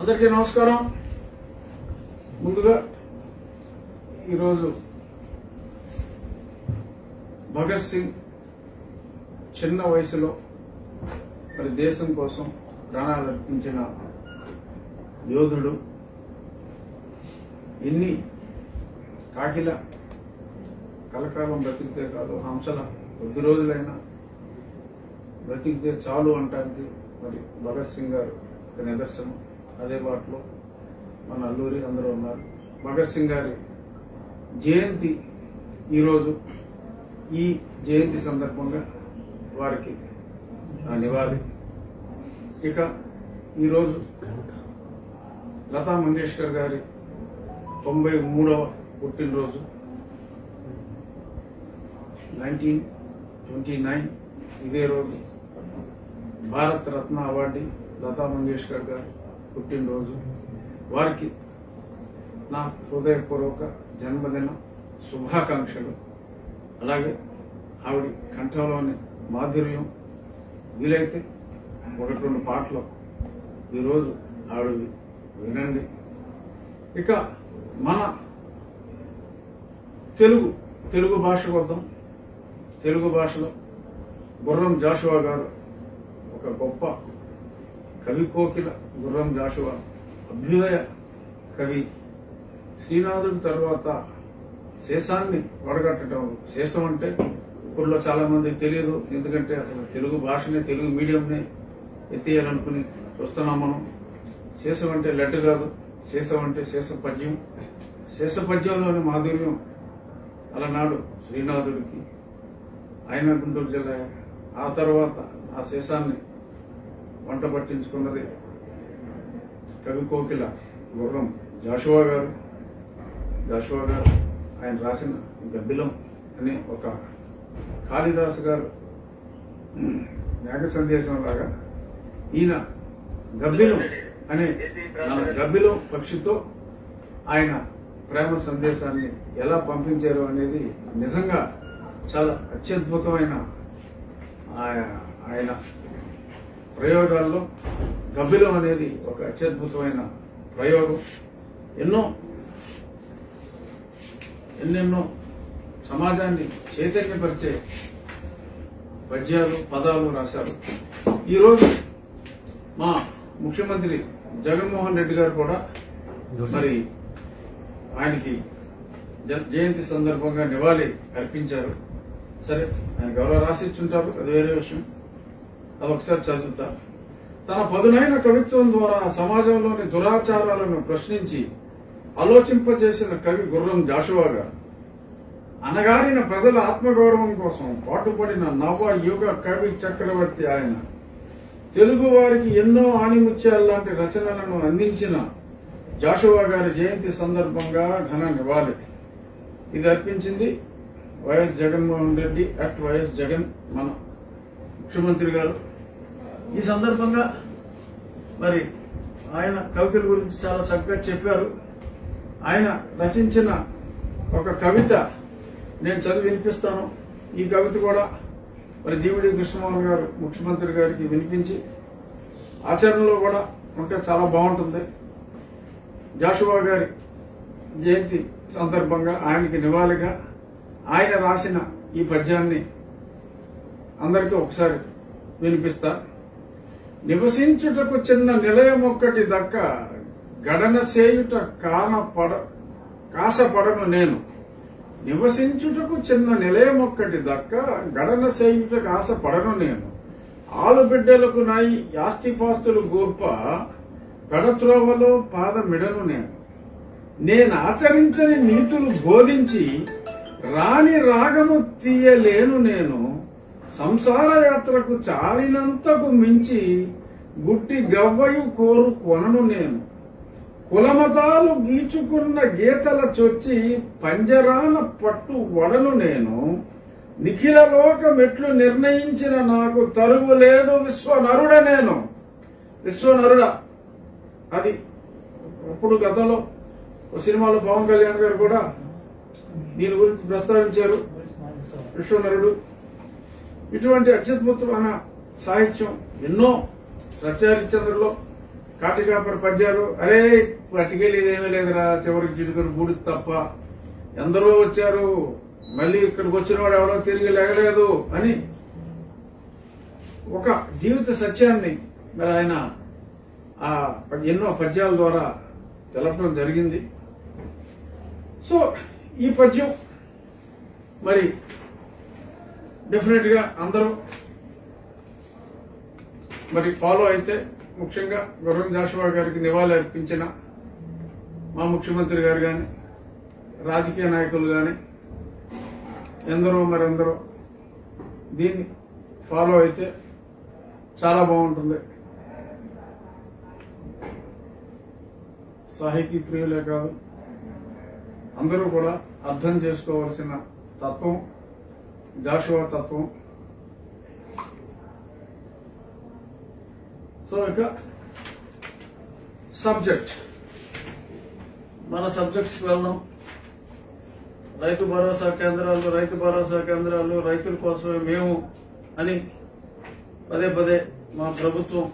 అందరికీ నమస్కారం. ముందుగా ఈరోజు భగత్ సింగ్ చిన్న వయసులో మరి దేశం కోసం ప్రాణాలు అర్పించిన యోధుడు. ఎన్ని కాకిల కలకాలం బ్రతికితే కాదు, హంసల కొద్ది రోజులైనా బ్రతికితే చాలు అంటానికి మరి భగత్ సింగ్ గారు ఒక నిదర్శనం. అదే బాటలో మన అల్లూరి అందరూ ఉన్నారు. భగత్ సింగ్ గారి జయంతి ఈరోజు. ఈ జయంతి సందర్భంగా వారికి నివాళి. ఇక ఈరోజు లతా మంగేష్కర్ గారి 93వ పుట్టినరోజు. 1929 ఇదే రోజు భారత రత్న అవార్డు లతా మంగేష్కర్ గారు పుట్టినరోజు. వారికి నా హృదయపూర్వక జన్మదిన శుభాకాంక్షలు. అలాగే ఆవిడ కంఠంలోని మాధుర్యం, వీలైతే ఒకటి రెండు పాటలు ఈరోజు ఆవిడవి వినండి. ఇక మన తెలుగు భాషకు వద్దాం. తెలుగు భాషలో గుర్రం జాషువా గారు ఒక గొప్ప కవి కోకిల. గుర్రం జాషువా అభ్యుదయ కవి. శ్రీనాథుడి తర్వాత శేషాన్ని వడగట్టడం. శేషం అంటే ఇప్పుడులో చాలా మంది తెలియదు, ఎందుకంటే అసలు తెలుగు భాషనే తెలుగు మీడియంనే ఎత్తేయాలనుకుని చూస్తున్నాం మనం. శేషం అంటే లెట్ కాదు, శేషం అంటే శేష పద్యం. శేష పద్యంలోని మాధుర్యం అలనాడు శ్రీనాథుడికి. ఆయన గుంటూరు జిల్లా. ఆ తర్వాత ఆ శేషాన్ని వంట పట్టించుకున్నది కవి కోకిల గుర్రం జాషువా గారు. ఆయన రాసిన గబ్బిలం అనే ఒక కాళిదాసు గారు మేఘ సందేశం లాగా ఈయన గబ్బిలం అనే గబ్బిలం పక్షితో ఆయన ప్రేమ సందేశాన్ని ఎలా పంపించారు అనేది నిజంగా చాలా అత్యద్భుతమైన ఆయన ప్రయోగాల్లో గబ్బిలం అనేది ఒక అత్యద్భుతమైన ప్రయోగం. ఎన్నెన్నో సమాజాన్ని చైతన్యపరిచే పద్యాలు, పదాలు రాశారు. ఈరోజు మా ముఖ్యమంత్రి జగన్మోహన్ రెడ్డి గారు కూడా మరి ఆయనకి జయంతి సందర్భంగా నివాళి అర్పించారు. సరే, ఆయనకు ఎవరో రాసిచ్చుంటారు, అది వేరే విషయం. అదొకసారి చదువుతా. తన పదునైన కవిత్వం ద్వారా సమాజంలోని దురాచారాలను ప్రశ్నించి ఆలోచింపజేసిన కవి గుర్రం జాషువా గారు అనగారిన ప్రజల ఆత్మగౌరవం కోసం పాటుపడిన నవ యుగ కవి చక్రవర్తి. ఆయన తెలుగు వారికి ఎన్నో ఆణిముత్యాల్లాంటి రచనలను అందించిన జాషువా గారి జయంతి సందర్భంగా ఘన నివాళి. ఇది అర్పించింది YS Jaganmohan Reddy at YS Jagan, మన ముఖ్యమంత్రి గారు. ఈ సందర్భంగా మరి ఆయన కవితల గురించి చాలా చక్కగా చెప్పారు. ఆయన రచించిన ఒక కవిత నేను చదివి వినిపిస్తాను. ఈ కవిత కూడా మరి జీవిడి కృష్ణమోహన్ గారు ముఖ్యమంత్రి గారికి వినిపించి ఆచరణలో కూడా ఉంటే చాలా బాగుంటుంది. జాషువా గారి జయంతి సందర్భంగా ఆయనకి నివాళిగా ఆయన రాసిన ఈ పద్యాన్ని అందరికీ ఒకసారి వినిపిస్తా. నివసించుటకు చిన్న నిలయమొక్కటి దక్క గడన సేయుట కాసపడను నేను. నివసించుటకు చిన్న నిలయమొక్కటి దక్క గడన సేయుట కాసపడను నేను. ఆలుబిడ్డలకు నాయి ఆస్తిపాస్తులు గూర్ప పెడత్రోవలో పాదమిడను నేను. నేను ఆచరించని నీతులు బోధించి రాని రాగము తీయలేను నేను. సంసార యాత్రకు చాలినంతకు మించి గుట్టి గవ్వయు కోరు కొనను నేను. కులమతాలు గీచుకున్న గీతల చొచ్చి పంజరాన పట్టు వడను నేను. నిఖిల లోక మెట్లు నిర్ణయించిన నాకు తరువు లేదు విశ్వనరుడ నేను. విశ్వనరుడ అది అప్పుడు గతంలో సినిమాలో పవన్ కళ్యాణ్ గారు కూడా దీని గురించి ప్రస్తావించారు. విశ్వనరుడు ఇటువంటి అత్యద్భుతమైన సాహిత్యం ఎన్నో సత్యహరిశ్చంద్రలో కాటికాపరి పద్యాలు, అరే పట్టుకెళ్ళేది ఏమీ లేదురా, చివరికి చిడుకుని బూడిద తప్ప, ఎందరో వచ్చారు, మళ్ళీ ఇక్కడికి వచ్చిన వాడు ఎవరో తిరిగి లేగలేదు అని ఒక జీవిత సత్యాన్ని మరి ఆయన ఆ ఎన్నో పద్యాల ద్వారా తెలపడం జరిగింది. సో ఈ పద్యం మరి డెఫినెట్ గా అందరూ మరి ఫాలో అయితే, ముఖ్యంగా గుర్రం జాషువా గారికి నివాళి అర్పించిన మా ముఖ్యమంత్రి గారు కానీ, రాజకీయ నాయకులు కానీ ఎందరో మరెందరో దీన్ని ఫాలో అయితే చాలా బాగుంటుంది. సాహితీ ప్రియులే కాదు, అందరూ కూడా అర్థం చేసుకోవాల్సిన తత్వం జాషువా తత్వం. సో ఇక సబ్జెక్ట్, మన సబ్జెక్ట్స్కి వెళ్దాం. రైతు భరోసా కేంద్రాలు, రైతు భరోసా కేంద్రాలు, రైతుల కోసమే మేము అని పదే పదే మా ప్రభుత్వం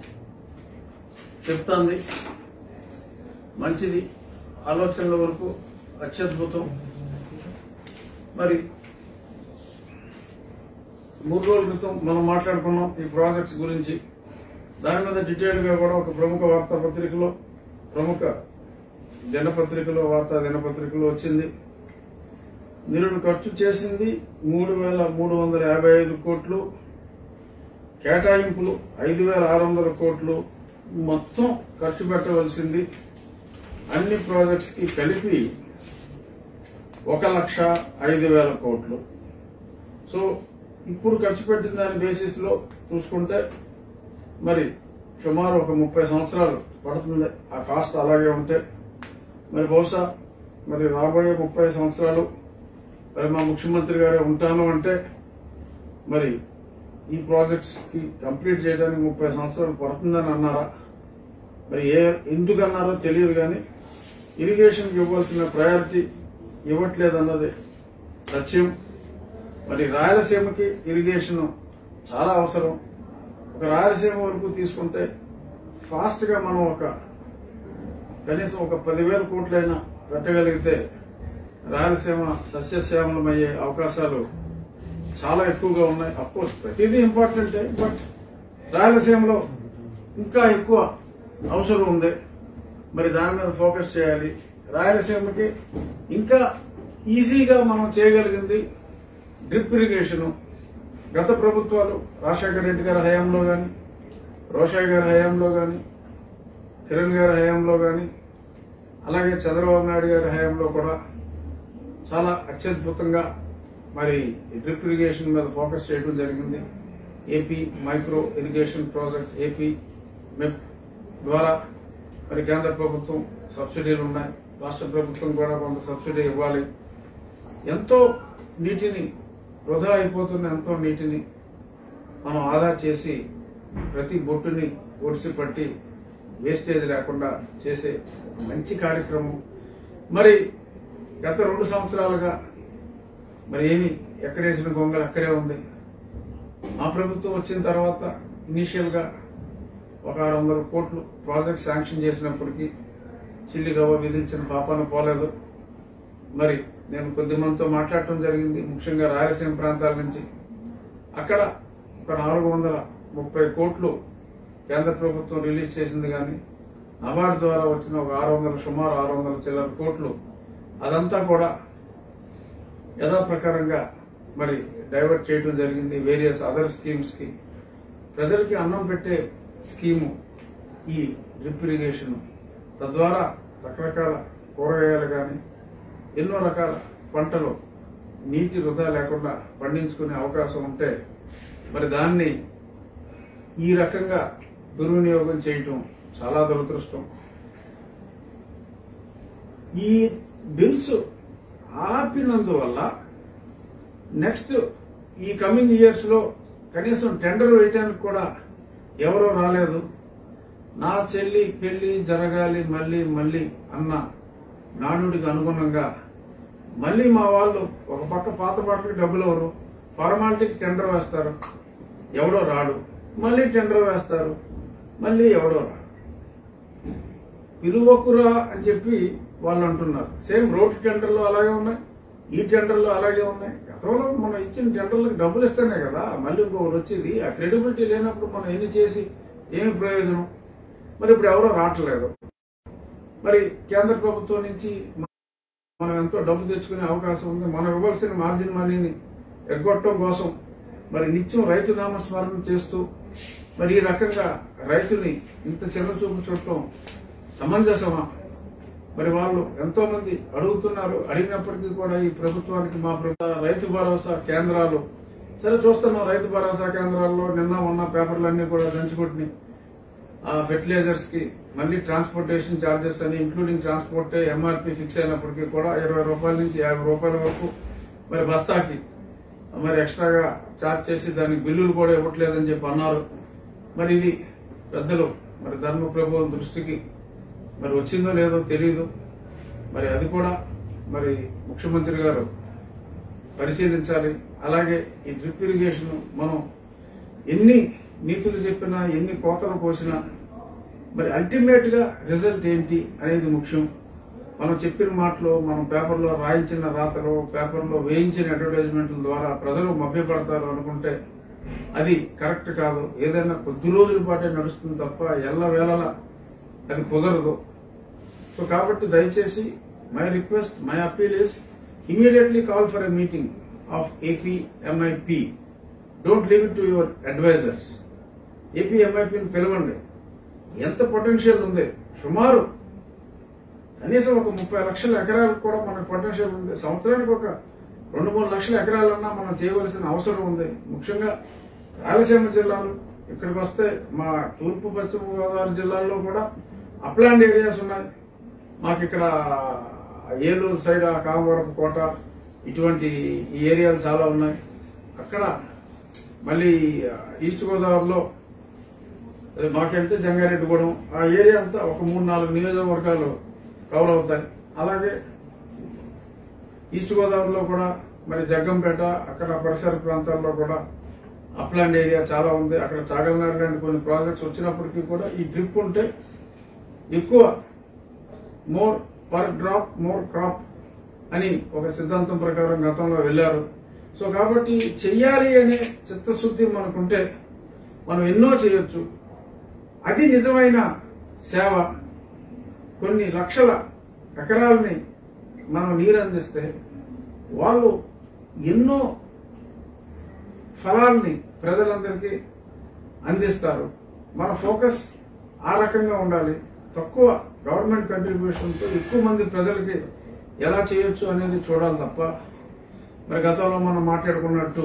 చెప్తాంది. మంచిది, ఆలోచనల వరకు అత్యద్భుతం. మరి 3 రోజుల క్రితం మనం మాట్లాడుకున్నాం ఈ ప్రాజెక్ట్స్ గురించి. దాని మీద డీటెయిల్ గా కూడా ఒక ప్రముఖ వార్తాపత్రికలో, ప్రముఖ దినపత్రికలో, వార్తా దినపత్రికలో వచ్చింది. నిరుడు ఖర్చు చేసింది 3,355 కోట్లు, కేటాయింపులు 5,600 కోట్లు, మొత్తం ఖర్చు పెట్టవలసింది అన్ని ప్రాజెక్ట్స్ కి కలిపి 1,05,000 కోట్లు. సో ఇప్పుడు ఖర్చు పెట్టిన దాని బేసిస్ లో చూసుకుంటే మరి సుమారు ఒక 30 సంవత్సరాలు పడుతుంది ఆ కాస్ట్ అలాగే ఉంటే. మరి బహుశా మరి రాబోయే 30 సంవత్సరాలు మరి మా ముఖ్యమంత్రి గారే ఉంటాను అంటే మరి ఈ ప్రాజెక్ట్స్ కి కంప్లీట్ చేయడానికి 30 సంవత్సరాలు పడుతుందని అన్నారా? మరి ఎందుకు అన్నారో తెలియదు, కానీ ఇరిగేషన్కి ఇవ్వాల్సిన ప్రయారిటీ ఇవ్వట్లేదన్నది సత్యం. మరి రాయలసీమకి ఇరిగేషన్ చాలా అవసరం. ఒక రాయలసీమ వరకు తీసుకుంటే ఫాస్ట్ గా మనం కనీసం ఒక 10,000 కోట్లైనా పెట్టగలిగితే రాయలసీమ సస్యశ్యామలమయ్యే అవకాశాలు చాలా ఎక్కువగా ఉన్నాయి. అఫ్కోర్స్ ప్రతిదీ ఇంపార్టెంటే, బట్ రాయలసీమలో ఇంకా ఎక్కువ అవసరం ఉంది. మరి దాని మీద ఫోకస్ చేయాలి. రాయలసీమకి ఇంకా ఈజీగా మనం చేయగలిగింది డ్రిప్ ఇరిగేషన్. గత ప్రభుత్వాలు రాజశేఖర రెడ్డి గారి హయాంలో గాని, రోషయ్య గారి హయాంలో గాని, కిరణ్ గారి హయాంలో గాని, అలాగే చంద్రబాబు నాయుడు గారి హయాంలో కూడా చాలా అత్యద్భుతంగా మరి డ్రిప్ ఇరిగేషన్ మీద ఫోకస్ చేయడం జరిగింది. AP micro irrigation project, AP మెప్ ద్వారా మరి కేంద్ర ప్రభుత్వం సబ్సిడీలు ఉన్నాయి, రాష్ట్ర ప్రభుత్వం కూడా కొంత సబ్సిడీ ఇవ్వాలి. ఎంతో నీటిని వృధా అయిపోతున్న ఎంతో నీటిని మనం ఆదా చేసి ప్రతి బొట్టుని ఒడిసి పట్టి వేస్టేజ్ లేకుండా చేసే ఒక మంచి కార్యక్రమం. మరి గత 2 సంవత్సరాలుగా మరి ఏమి ఎక్కడేసిన గొంగలు అక్కడే ఉంది. మా ప్రభుత్వం వచ్చిన తర్వాత ఇనీషియల్ గా ఒక 600 కోట్లు ప్రాజెక్ట్ శాంక్షన్ చేసినప్పటికీ చిల్లిగవ్వ విధించిన పాపాన పోలేదు. మరి నేను కొద్ది మందితో మాట్లాడటం జరిగింది, ముఖ్యంగా రాయలసీమ ప్రాంతాల నుంచి. అక్కడ ఒక 430 కోట్లు కేంద్ర ప్రభుత్వం రిలీజ్ చేసింది, కానీ నబార్డు ద్వారా వచ్చిన ఒక 600, సుమారు 600 చిల్లర కోట్లు అదంతా కూడా యథాప్రకారంగా మరి డైవర్ట్ చేయడం జరిగింది వేరియస్ అదర్ స్కీమ్స్ కి. ప్రజలకి అన్నం పెట్టే స్కీము ఈ డ్రిప్ ఇరిగేషన్. తద్వారా రకరకాల కూరగాయలు కానీ ఎన్నో రకాల పంటలు నీటి వృధా లేకుండా పండించుకునే అవకాశం ఉంటే మరి దాన్ని ఈ రకంగా దుర్వినియోగం చేయటం చాలా దురదృష్టం. ఈ బిల్స్ ఆపినందువల్ల నెక్స్ట్ ఈ కమింగ్ ఇయర్స్ లో కనీసం టెండర్ వేయడానికి కూడా ఎవరో రాలేదు. నా చెల్లి పెళ్లి జరగాలి మళ్లీ మళ్లీ అన్న నానుడికి అనుగుణంగా మళ్లీ మా వాళ్ళు ఒక పక్క పాత పాటలకు డబ్బులు ఎవరు, ఫార్మాలిటీకి టెండర్ వేస్తారు, ఎవడో రాడు, మళ్లీ టెండర్ వేస్తారు, మళ్లీ ఎవడో రాడు. పిలువకురా అని చెప్పి వాళ్ళు అంటున్నారు. సేమ్ రోడ్డు టెండర్లు అలాగే ఉన్నాయి, ఈ టెండర్లు అలాగే ఉన్నాయి. గతంలో మనం ఇచ్చిన టెండర్లకు డబ్బులు ఇస్తేనే కదా మళ్ళీ ఇంకొకటి వచ్చేది. ఆ క్రెడిబిలిటీ లేనప్పుడు మనం ఎన్ని చేసి ఏమి ప్రయోజనం? మరి ఇప్పుడు ఎవరో రావట్లేదు. మరి కేంద్ర ప్రభుత్వం నుంచి మనం ఎంతో డబ్బు తెచ్చుకునే అవకాశం ఉంది. మనం ఇవ్వాల్సిన మార్జిన్ మనీని ఎగ్గొట్టడం కోసం మరి నిత్యం రైతు నామస్మరణ చేస్తూ మరి ఈ రకంగా రైతుని ఇంత చిన్న చూపు చూడటం సమంజసమా? మరి వాళ్ళు ఎంతో మంది అడుగుతున్నారు. అడిగినప్పటికీ కూడా ఈ ప్రభుత్వానికి మా రైతు భరోసా కేంద్రాలు సరే చూస్తున్నాం. రైతు భరోసా కేంద్రాల్లో నిన్న ఉన్న పేపర్లన్నీ కూడా దంచుకుంటున్నాయి. ఫెర్టిలైజర్స్ కి మళ్ళీ ట్రాన్స్పోర్టేషన్ ఛార్జెస్ అని ఇంక్లూడింగ్ ట్రాన్స్పోర్ట్ ఎంఆర్పీ ఫిక్స్ అయినప్పటికీ కూడా 20 రూపాయల నుంచి 50 రూపాయల వరకు మరి బస్తాకి మరి ఎక్స్ట్రాగా ఛార్జ్ చేసి దానికి బిల్లులు కూడా ఇవ్వట్లేదని చెప్పి అన్నారు. మరి ఇది పెద్దలు మరి ధర్మ ప్రభుత్వం దృష్టికి మరి వచ్చిందో లేదో తెలియదు. మరి అది కూడా మరి ముఖ్యమంత్రి గారు పరిశీలించాలి. అలాగే ఈ డ్రిప్ ఇరిగేషన్ మనం ఎన్ని నీతులు చెప్పినా ఎన్ని కోతలు కోసినా మరి అల్టిమేట్ గా రిజల్ట్ ఏంటి అనేది ముఖ్యం. మనం చెప్పిన మాటలు, మనం పేపర్లో రాయించిన రాతలు, పేపర్లో వేయించిన అడ్వర్టైజ్మెంట్ల ద్వారా ప్రజలు మభ్యపడతారు అనుకుంటే అది కరెక్ట్ కాదు. ఏదైనా కొద్ది రోజుల పాటే నడుస్తుంది తప్ప ఎల్లవేళలా అది కుదరదు. సో కాబట్టి దయచేసి my request, my appeal is immediately call for a meeting of APMIP. Don't leave it to your advisors. ఏపీఎంఐపీని పిలవండి. ఎంత పొటెన్షియల్ ఉంది, సుమారు కనీసం ఒక 30 లక్షల ఎకరాలకు కూడా మనకు పొటెన్షియల్ ఉంది. సంవత్సరానికి ఒక 2-3 లక్షల ఎకరాలన్నా మనం చేయవలసిన అవసరం ఉంది. ముఖ్యంగా రాయలసీమ జిల్లాలు ఇక్కడికి వస్తే మా తూర్పు పశ్చిమ గోదావరి జిల్లాల్లో కూడా అప్లాండ్ ఏరియాస్ ఉన్నాయి. మాకు ఇక్కడ ఏలూరు సైడ్ కామవరపు కోట ఇటువంటి ఈ ఏరియాలు చాలా ఉన్నాయి. అక్కడ మళ్ళీ ఈస్ట్ గోదావరిలో మాకంటే జంగారెడ్డిగూడెం ఆ ఏరియా అంతా ఒక 3-4 నియోజకవర్గాలు కవర్ అవుతాయి. అలాగే ఈస్ట్ గోదావరిలో కూడా మరి జగ్గంపేట అక్కడ పరిసర ప్రాంతాల్లో కూడా అప్లాండ్ ఏరియా చాలా ఉంది. అక్కడ చాగల్నాడు లాంటి కొన్ని ప్రాజెక్ట్స్ వచ్చినప్పటికీ కూడా ఈ డ్రిప్ ఉంటే ఎక్కువ more per drop more crop అని ఒక సిద్ధాంతం ప్రకారం గతంలో వెళ్లారు. సో కాబట్టి చెయ్యాలి అనే చిత్తశుద్ధి మనకుంటే మనం ఎన్నో చేయొచ్చు. అది నిజమైన సేవ. కొన్ని లక్షల ఎకరాలని మనం నీరు అందిస్తే వాళ్ళు ఎన్నో ఫలాల్ని ప్రజలందరికీ అందిస్తారు. మన ఫోకస్ ఆ రకంగా ఉండాలి. తక్కువ గవర్నమెంట్ కంట్రిబ్యూషన్తో ఎక్కువ మంది ప్రజలకి ఎలా చేయొచ్చు అనేది చూడాలి తప్ప మరి గతంలో మనం మాట్లాడుకున్నట్టు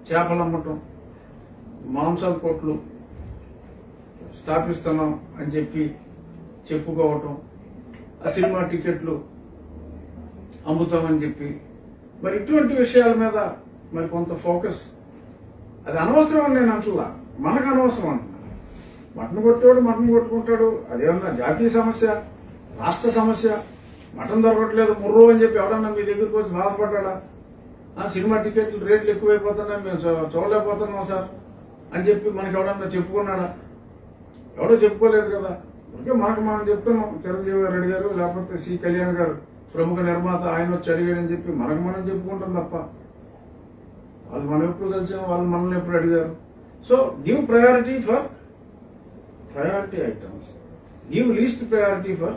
చేపలు అమ్మటం, మాంసాల కోట్లు స్థాపిస్తున్నాం అని చెప్పి చెప్పుకోవటం, ఆ సినిమా టికెట్లు అమ్ముతామని చెప్పి మరి ఇటువంటి విషయాల మీద మరి కొంత ఫోకస్ అది అనవసరం అని నేను అంటున్నా. మనకు అనవసరం అంటున్నా. మటన్ కొట్టేవాడు మటన్ కొట్టుకుంటాడు. అదేమన్నా జాతీయ సమస్య, రాష్ట్ర సమస్య. మటన్ దొరకట్లేదు ముర్రు అని చెప్పి ఎవడన్నా మీ దగ్గరికి వచ్చి బాధపడ్డా? సినిమా టికెట్లు రేట్లు ఎక్కువైపోతున్నాయి, మేము చూడలేకపోతున్నాం సార్ అని చెప్పి మనకి ఎవడన్నా చెప్పుకున్నాడా? ఎవడో చెప్పుకోలేదు కదా. అందుకే మనకు మనం చెప్తున్నాం. చిరంజీవి గారు అడిగారు, లేకపోతే సి కళ్యాణ్ గారు ప్రముఖ నిర్మాత ఆయన వచ్చి అడిగాడని చెప్పి మనకు మనం చెప్పుకుంటాం తప్ప వాళ్ళు మనం ఎప్పుడు కలిసాము, వాళ్ళు మనల్ని ఎప్పుడు అడిగారు? So give priority for priority items, give least priority for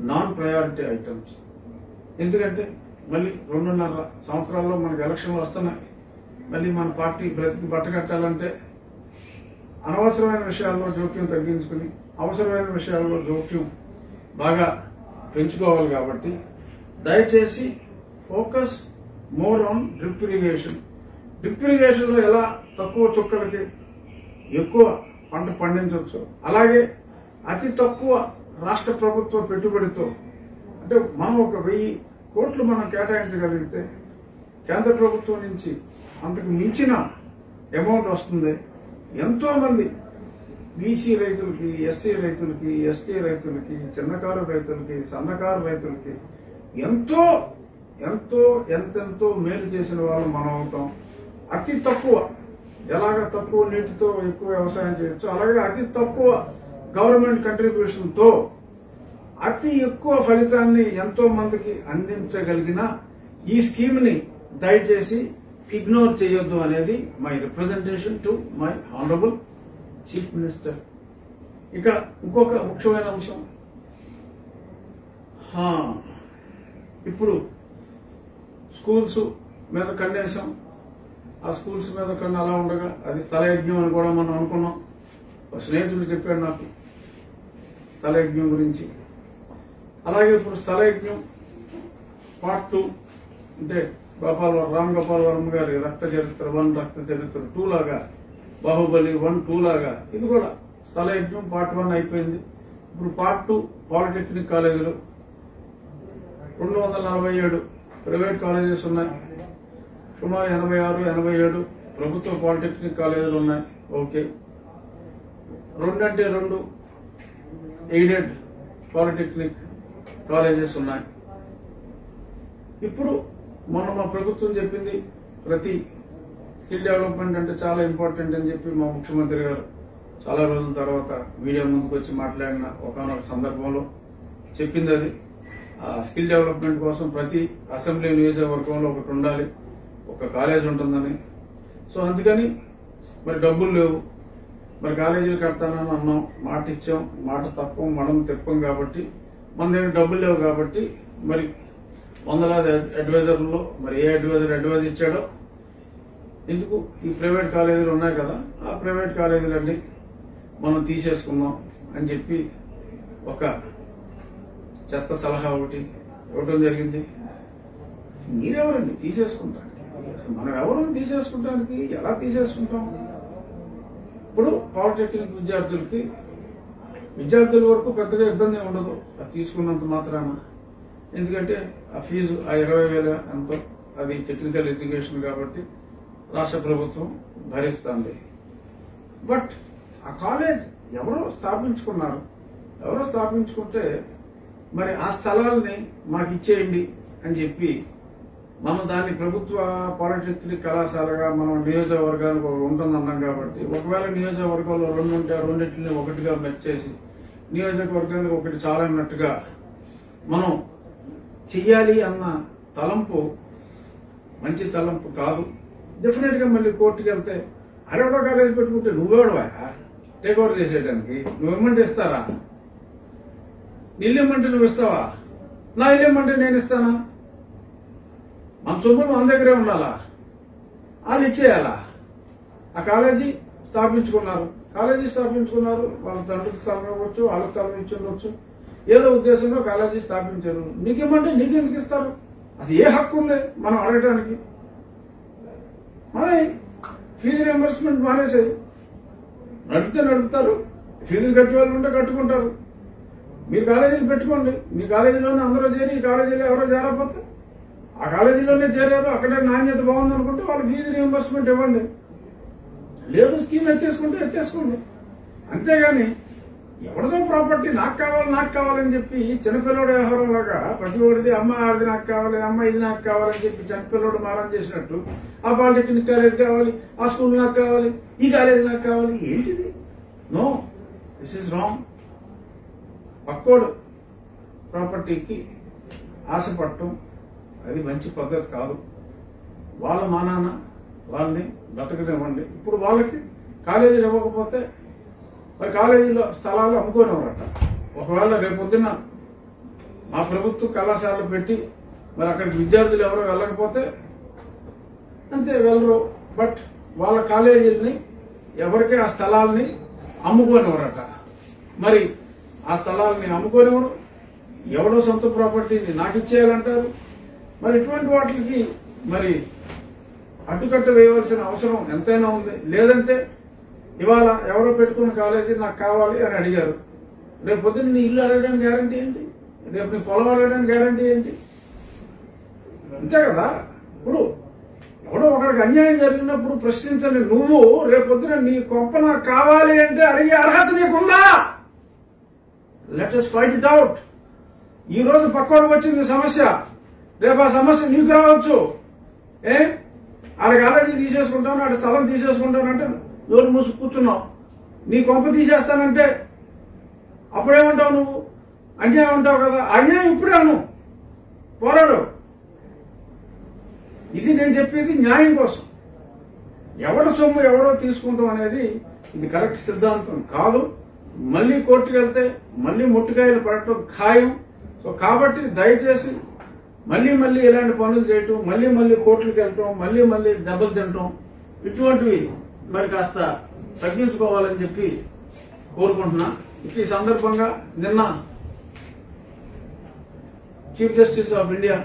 non priority items. ఎందుకంటే మళ్ళీ 2.5 సంవత్సరాల్లో మనకు ఎలక్షన్లు వస్తున్నాయి. మళ్ళీ మన పార్టీ బ్రతికి బట్టకట్టాలంటే అనవసరమైన విషయాల్లో జోక్యం తగ్గించుకుని అవసరమైన విషయాల్లో జోక్యం బాగా పెంచుకోవాలి. కాబట్టి దయచేసి focus more on drip irrigation. Drip irrigation లో ఎలా తక్కువ చుక్కలకి ఎక్కువ పంట పండించవచ్చు, అలాగే అతి తక్కువ రాష్ట్ర ప్రభుత్వ పెట్టుబడితో అంటే మనం ఒక 1000 కోట్లు మనం కేటాయించగలిగితే కేంద్ర ప్రభుత్వం నుంచి అంతకు మించిన అమౌంట్ వస్తుంది. ఎంతో మంది బీసీ రైతులకి, ఎస్సీ రైతులకి, ఎస్టీ రైతులకి, చిన్నకారు రైతులకి, సన్నకారు రైతులకి ఎంతో ఎంతో ఎంతెంతో మేలు చేసిన వాళ్ళు మనం అవుతాం. అతి తక్కువ, ఎలాగ తక్కువ నీటితో ఎక్కువ వ్యవసాయం చేయొచ్చు, అలాగే అతి తక్కువ గవర్నమెంట్ కంట్రిబ్యూషన్ తో అతి ఎక్కువ ఫలితాన్ని ఎంతో మందికి అందించగలిగిన ఈ స్కీమ్ ని దయచేసి ఇగ్నోర్ చేయొద్దు అనేది my representation to my honourable chief minister. ఇక ఇంకొక ముఖ్యమైన అంశం, ఇప్పుడు స్కూల్స్ మీద కన్నేసాం. ఆ స్కూల్స్ మీద కన్నా అలా ఉండగా అది స్థలయజ్ఞం అని కూడా మనం అనుకున్నాం. స్నేహితుడు చెప్పాడు నాకు స్థలయజ్ఞం గురించి. అలాగే ఇప్పుడు స్థలయజ్ఞం పార్ట్ 2 అంటే రామ్ గోపాల్ వర్మ గారి రక్త చరిత్ర 1, రక్త చరిత్ర 2 లాగా, బాహుబలి 1, 2 లాగా ఇది కూడా స్థలయజ్ఞం పార్ట్ 1 అయిపోయింది. ఇప్పుడు పార్ట్ 2 పాలిటెక్నిక్ కాలేజీలు 247 ప్రైవేట్ కాలేజెస్ ఉన్నాయి. సుమారు 86-87 ప్రభుత్వ పాలిటెక్నిక్ కాలేజీలు ఉన్నాయి. ఓకే, 2 అంటే 2 ఎయిడెడ్ పాలిటెక్నిక్ కాలేజెస్ ఉన్నాయి. ఇప్పుడు మొన్న మా ప్రభుత్వం చెప్పింది ప్రతి స్కిల్ డెవలప్మెంట్ అంటే చాలా ఇంపార్టెంట్ అని చెప్పి మా ముఖ్యమంత్రి గారు చాలా రోజుల తర్వాత మీడియా ముందుకు వచ్చి మాట్లాడిన ఒకనొక సందర్భంలో చెప్పింది అది. స్కిల్ డెవలప్మెంట్ కోసం ప్రతి అసెంబ్లీ నియోజకవర్గంలో ఒకటి ఉండాలి, ఒక కాలేజ్ ఉంటుందని. సో అందుకని మరి డబ్బులు లేవు, మరి కాలేజీలు కడతానని అన్నాం, మాట ఇచ్చాం, మాట తప్పం, మనం తెప్పం. కాబట్టి మన దగ్గర డబ్బులు లేవు కాబట్టి మరి వందలాది అడ్వైజర్లలో మరి ఏ అడ్వైజర్ ఇచ్చాడో ఎందుకు ఈ ప్రైవేట్ కాలేజీలు ఉన్నాయి కదా, ఆ ప్రైవేట్ కాలేజీలన్నీ మనం తీసేసుకుందాం అని చెప్పి ఒక చెత్త సలహా ఒకటి ఇవ్వడం జరిగింది. మీరెవరండి తీసేసుకుంటానికి? మనం ఎవరు తీసేసుకుంటానికి? ఎలా తీసేసుకుంటాం? ఇప్పుడు పాలిటెక్నిక్ విద్యార్థుల వరకు పెద్దగా ఇబ్బంది ఉండదు అది తీసుకున్నంత మాత్రాన. ఎందుకంటే ఆ ఫీజు 20,000 ఎంతో, అది టెక్నికల్ ఎడ్యుకేషన్ కాబట్టి రాష్ట్ర ప్రభుత్వం భరిస్తుంది. బట్ ఆ కాలేజ్ ఎవరో స్థాపించుకుంటే మరి ఆ స్థలాల్ని మాకు ఇచ్చేయండి అని చెప్పి మనం దాన్ని ప్రభుత్వ పాలిటెక్నిక్ కళాశాలగా మనం నియోజకవర్గానికి ఉంటుందన్నాం. కాబట్టి ఒకవేళ నియోజకవర్గంలో 2 ఉంటే ఆ రెండింటిని ఒకటిగా మెచ్చేసి నియోజకవర్గానికి ఒకటి చాలా అన్నట్టుగా మనం చెయ్యాలి అన్న తలంపు మంచి తలంపు కాదు. డెఫినెట్ గా మళ్ళీ కోర్టుకి వెళ్తే అరెవడో కాలేజ్ పెట్టుకుంటే నువ్వెవడవా టేక్ ఓవర్ చేసేయడానికి? నువ్వేమంటే ఇస్తారా? ఇల్లేమంటే నువ్వు ఇస్తావా? నా ఇల్లేమంటే నేను ఇస్తానా? మన సొమ్ములు మన దగ్గరే ఉండాలా? వాళ్ళు ఇచ్చేయాలా? ఆ కాలేజీ స్థాపించుకున్నారు, వాళ్ళ తండ్రికి స్థలం ఇవ్వచ్చు, వాళ్ళ స్థలం ఇచ్చి ఉండొచ్చు, ఏదో ఉద్దేశంలో కాలేజీ స్థాపించారు. నీకేమంటే నీకెందుకు ఇస్తారు? అది ఏ హక్కు ఉంది మనం అడగటానికి? మన ఫీజు రియంబర్స్మెంట్ మానేసేది, నడుపుతారు. ఫీజులు కట్టే వాళ్ళు ఉంటే కట్టుకుంటారు. మీరు కాలేజీలు పెట్టుకోండి, మీ కాలేజీలోనే అందరూ చేరి ఈ కాలేజీలో ఎవరో చేరకపోతే ఆ కాలేజీలోనే చేరారు, అక్కడే నాణ్యత బాగుంది అనుకుంటే వాళ్ళ ఫీజు రియంబర్స్మెంట్ ఇవ్వండి. లేదు స్కీమ్ ఎత్తేసుకోండి. అంతేగాని ఎవరిదో ప్రాపర్టీ నాకు కావాలని చెప్పి చిన్నపిల్లడు వ్యవహారం లాగా ప్రతి ఒక్కరిది అమ్మ అది నాకు కావాలి, అమ్మ ఇది నాకు కావాలని చెప్పి చిన్నపిల్లడు మారం చేసినట్టు ఆ పాలిటెక్నిక్ కాలేజ్ కావాలి, ఆ స్కూల్ నాకు కావాలి, ఈ కాలేజ్ నాకు కావాలి. ఏంటిది? No, this is wrong. పక్కోడు ప్రాపర్టీకి ఆశపడటం అది మంచి పద్ధతి కాదు. వాళ్ళ మానాన వాళ్ళని బతకనివ్వండి. ఇప్పుడు వాళ్ళకి కాలేజీలు ఇవ్వకపోతే మరి కాలేజీలో స్థలాలు అమ్ముకోనివ్వరట. ఒకవేళ రేపొద్దున మా ప్రభుత్వ కళాశాలలు పెట్టి మరి అక్కడికి విద్యార్థులు ఎవరో వెళ్ళకపోతే అంతే, వెళ్ళరు. బట్ వాళ్ళ కాలేజీలని ఎవరికి ఆ స్థలాల్ని అమ్ముకోనివ్వరట. మరి ఆ స్థలాల్ని అమ్ముకోనివ్వరు, ఎవడో సొంత ప్రాపర్టీని నాకు ఇచ్చేయాలంటారు. మరి ఇటువంటి వాటికి మరి అడ్డుకట్ట వేయవలసిన అవసరం ఎంతైనా ఉంది. లేదంటే ఇవాళ ఎవరో పెట్టుకున్న కాలేజీ నాకు కావాలి అని అడిగారు, రేపు పొద్దున్న నీ ఇల్లు అడగడానికి గ్యారంటీ ఏంటి? రేపు నీ పొలం అడగడానికి గ్యారంటీ ఏంటి? అంతే కదా. ఇప్పుడు ఎవడో ఒకరికి అన్యాయం జరిగినప్పుడు ప్రశ్నించని నువ్వు రేపొద్దున నీ కొంప నాకు కావాలి అంటే అడిగే అర్హత నీకుందా? Let us fight it out. ఈ రోజు పక్కోడికి వచ్చింది సమస్య, రేపు ఆ సమస్య నీకు రావచ్చు. ఆడ కాలేజీ తీసేసుకుంటాను, ఆడ స్థలం తీసేసుకుంటానంటే నోరు మూసి కూర్చున్నావు. నీ కొంప తీసేస్తానంటే అప్పుడేమంటావు నువ్వు? అన్యాయం అంటావు కదా, అన్యాయం ఇప్పుడే అను, పోరాడు. ఇది నేను చెప్పేది న్యాయం కోసం. ఎవడో సొమ్ము ఎవడో తీసుకుంటాం అనేది ఇది కరెక్ట్ సిద్ధాంతం కాదు. మళ్ళీ కోర్టుకు వెళ్తే మళ్ళీ ముట్టుకాయలు పడటం ఖాయం. సో కాబట్టి దయచేసి మళ్ళీ మళ్ళీ ఇలాంటి పనులు చేయటం, మళ్ళీ మళ్ళీ కోర్టులకు వెళ్ళటం, మళ్ళీ మళ్ళీ దెబ్బలు తినటం, ఇటువంటివి మరి కాస్త తగ్గించుకోవాలని చెప్పి కోరుకుంటున్నా. ఈ సందర్భంగా నిన్న చీఫ్ జస్టిస్ ఆఫ్ ఇండియా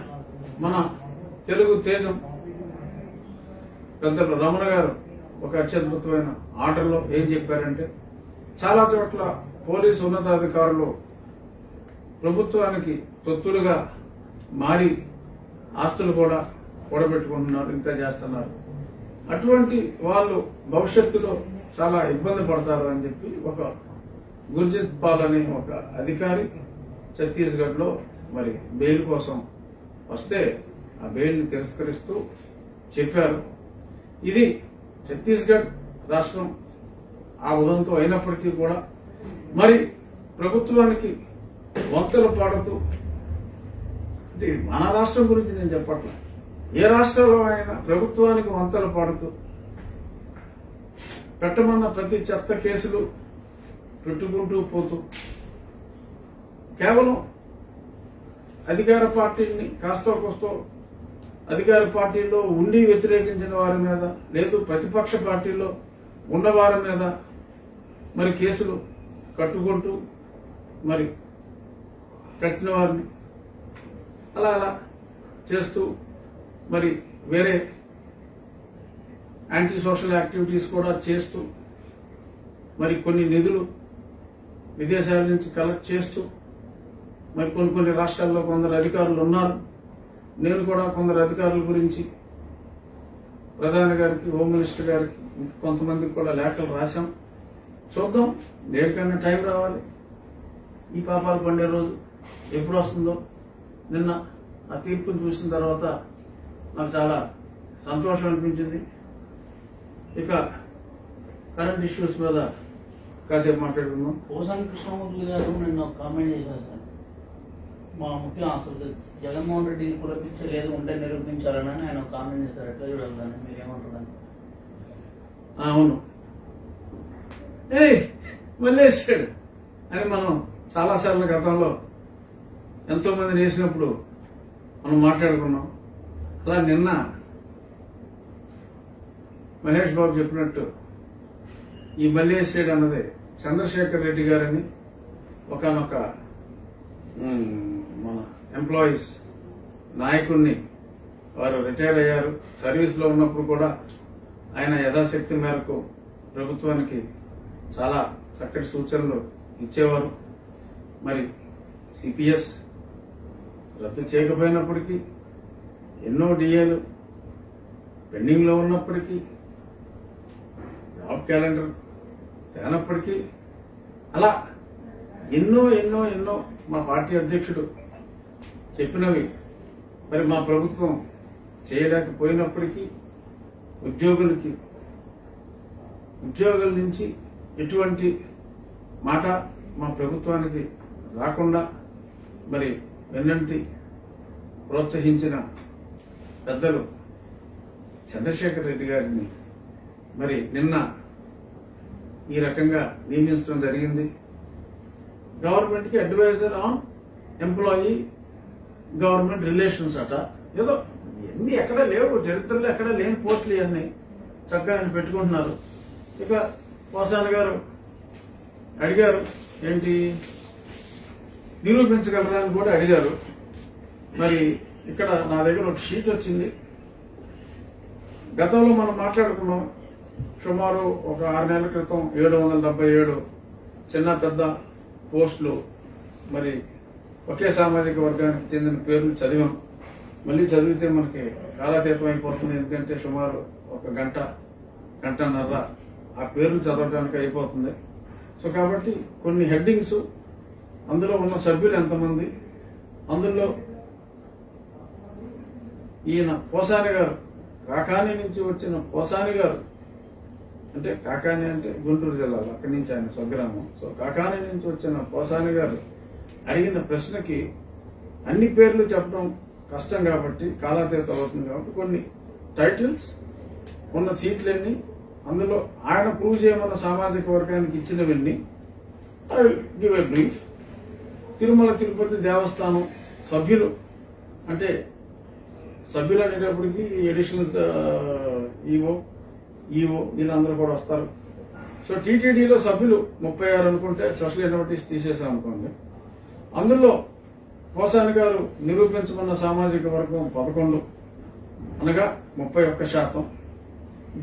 మన తెలుగు తేజం పెద్దలు రమణ గారు ఒక అత్యద్భుతమైన ఆర్డర్లో ఏం చెప్పారంటే, చాలా చోట్ల పోలీసు ఉన్నతాధికారులు ప్రభుత్వానికి తొత్తులుగా మారి ఆస్తులు కూడా కూడబెట్టుకుంటున్నారు, ఇంకా చేస్తున్నారు. అటువంటి వాళ్ళు భవిష్యత్తులో చాలా ఇబ్బంది పడతారు అని చెప్పి ఒక గుర్జిత్ పాల్ అనే ఒక అధికారి ఛత్తీస్గఢ్ లో మరి బెయిల్ కోసం వస్తే ఆ బెయిల్ ని తిరస్కరిస్తూ చెప్పారు. ఇది ఛత్తీస్గఢ్ రాష్ట్రం ఆ ఉదంతో అయినప్పటికీ కూడా మరి ప్రభుత్వానికి వంతలు పాడుతూ, అంటే మన రాష్ట్రం గురించి నేను చెప్పట్లే, ఏ రాష్ట్రంలో అయినా ప్రభుత్వానికి వంతలు పాడుతూ పెట్టమన్న ప్రతి చెత్త కేసులు పెట్టుకుంటూ పోతూ కేవలం అధికార పార్టీని కాస్తో కోస్తో అధికార పార్టీలో ఉండి వ్యతిరేకించిన వారి మీద, లేదు ప్రతిపక్ష పార్టీలో ఉన్న వారి మీద మరి కేసులు కట్టుకుంటూ మరి కట్టిన వారిని అలా అలా చేస్తూ మరి వేరే యాంటీ సోషల్ యాక్టివిటీస్ కూడా చేస్తూ మరి కొన్ని నిధులు విదేశాల నుంచి కలెక్ట్ చేస్తూ మరి కొన్ని రాష్ట్రాల్లో కొందరు అధికారులు ఉన్నారు. నేను కూడా కొందరు అధికారుల గురించి ప్రధాని గారికి, హోమ్ మినిస్టర్ గారికి, కొంతమందికి కూడా లేఖలు రాశాం. చూద్దాం, దేనికైనా టైం రావాలి. ఈ పాపాలు పండే రోజు ఎప్పుడు వస్తుందో. నిన్న ఆ తీర్పును చూసిన తర్వాత నాకు చాలా సంతోషం అనిపించింది. ఇక కరెంట్ ఇష్యూస్ మీద కాసేపు మాట్లాడుకుందాం. పోసాని కృష్ణమూర్తి గారు నిన్న కామెంట్ చేశారు సార్, మా ముఖ్యం అసలు జగన్మోహన్ రెడ్డి కులపించలేదు, ఉంటే నిరూపించాలని ఆయన కామెంట్ చేశారు. ఎట్లా చూడాలని మీరేమంటారు? అవును, వదిలేసాడు అని మనం చాలాసార్లు గతంలో ఎంతో మందిని వేసినప్పుడు మనం మాట్లాడుకున్నాం. అలా నిన్న మహేష్ బాబు చెప్పినట్టు ఈ మల్లేశ్వరుడు అన్నది చంద్రశేఖర్ రెడ్డి గారని ఒకనొక మన ఎంప్లాయీస్ నాయకుడిని, వారు రిటైర్ అయ్యారు. సర్వీస్ లో ఉన్నప్పుడు కూడా ఆయన యథాశక్తి మేరకు ప్రభుత్వానికి చాలా చక్కటి సూచనలు ఇచ్చేవారు. మరి సిపిఎస్ రద్దు చేయకపోయినప్పటికీ, ఎన్నో డిఏలు పెండింగ్ లో ఉన్నప్పటికీ, జాబ్ క్యాలెండర్ తేనప్పటికీ, అలా ఎన్నో ఎన్నో ఎన్నో మా పార్టీ అధ్యక్షుడు చెప్పినవి మరి మా ప్రభుత్వం చేయలేకపోయినప్పటికీ, ఉద్యోగుల నుంచి ఎటువంటి మాట మా ప్రభుత్వానికి రాకుండా మరి వెన్నంటి ప్రోత్సహించిన పెద్దలు చంద్రశేఖర్ రెడ్డి గారిని మరి నిన్న ఈ రకంగా నియమించడం జరిగింది. గవర్నమెంట్ కి adviser on employee government relations అట. ఏదో ఇవన్నీ ఎక్కడ లేవు, చరిత్రలో ఎక్కడ లేని పోస్టులు ఇవన్నీ చక్కగా ఆయన పెట్టుకుంటున్నారు. ఇక పోసాని గారు అడిగారు, ఏంటి నిరూపించగలరా అని కూడా అడిగారు. మరి ఇక్కడ నా దగ్గర ఒక షీట్ వచ్చింది. గతంలో మనం మాట్లాడుకున్నాం, సుమారు ఒక 6 నెలల క్రితం 777 చిన్న పెద్ద పోస్టులు మరి ఒకే సామాజిక వర్గానికి చెందిన పేర్లు చదివాం. మళ్ళీ చదివితే మనకి కాలాతీతం అయిపోతుంది, ఎందుకంటే సుమారు ఒక గంటన్నర ఆ పేర్లు చదవడానికి అయిపోతుంది. సో కాబట్టి కొన్ని హెడ్డింగ్స్, అందులో ఉన్న సభ్యులు ఎంతమంది, అందులో ఈయన పోసాని గారు, కాకాని నుంచి వచ్చిన పోసాని గారు అంటే కాకాని అంటే గుంటూరు జిల్లాలో, అక్కడి నుంచి ఆయన స్వగ్రామం. సో కాకాని నుంచి వచ్చిన పోసాని గారు అడిగిన ప్రశ్నకి అన్ని పేర్లు చెప్పడం కష్టం కాబట్టి, కాలాతీతం అవుతుంది కాబట్టి కొన్ని టైటిల్స్ ఉన్న సీట్లన్నీ, అందులో ఆయన ప్రూవ్ చేయమన్న సామాజిక వర్గానికి ఇచ్చినవన్నీ I will give a brief. Tirumala Tirupati Devasthanam సభ్యులు, అంటే సభ్యులు అనేటప్పటికి అడిషనల్ ఈఓ వీళ్ళందరూ కూడా వస్తారు. సో టీటీడీలో సభ్యులు 36 అనుకుంటే స్పెషల్ ఇన్వైటీస్ తీసేసాం అనుకోండి. అందులో పోసాని గారు నిరూపించమన్న సామాజిక వర్గం 11, అనగా 31%,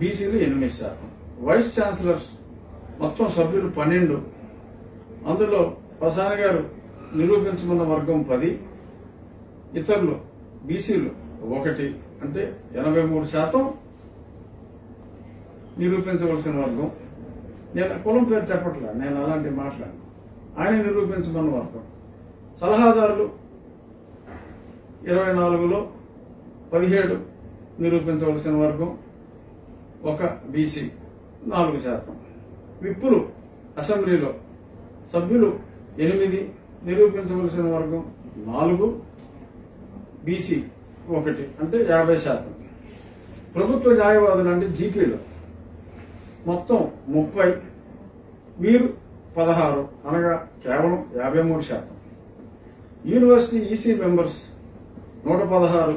బీసీలు 8%. వైస్ ఛాన్సలర్స్ మొత్తం సభ్యులు 12, అందులో పోసాని గారు నిరూపించమన్న వర్గం 10, ఇతరులు బీసీలు 1, అంటే 83% నిరూపించవలసిన వర్గం. నేను కులం పేరు చెప్పట్లా, నేను అలాంటి మాట్లాడు. ఆయన నిరూపించమన్న వర్గం. సలహాదారులు 24లో 17 నిరూపించవలసిన వర్గం, 1 బీసీ 4%. విప్పులు అసెంబ్లీలో సభ్యులు 8 నిరూపించవలసిన వర్గం 4, బీసీ 1, అంటే 50%. ప్రభుత్వ న్యాయవాదులు అంటే జీపీలో మొత్తం 30, వీరు 16, అనగా కేవలం 53%. యూనివర్సిటీ ఈసీ మెంబర్స్ 116,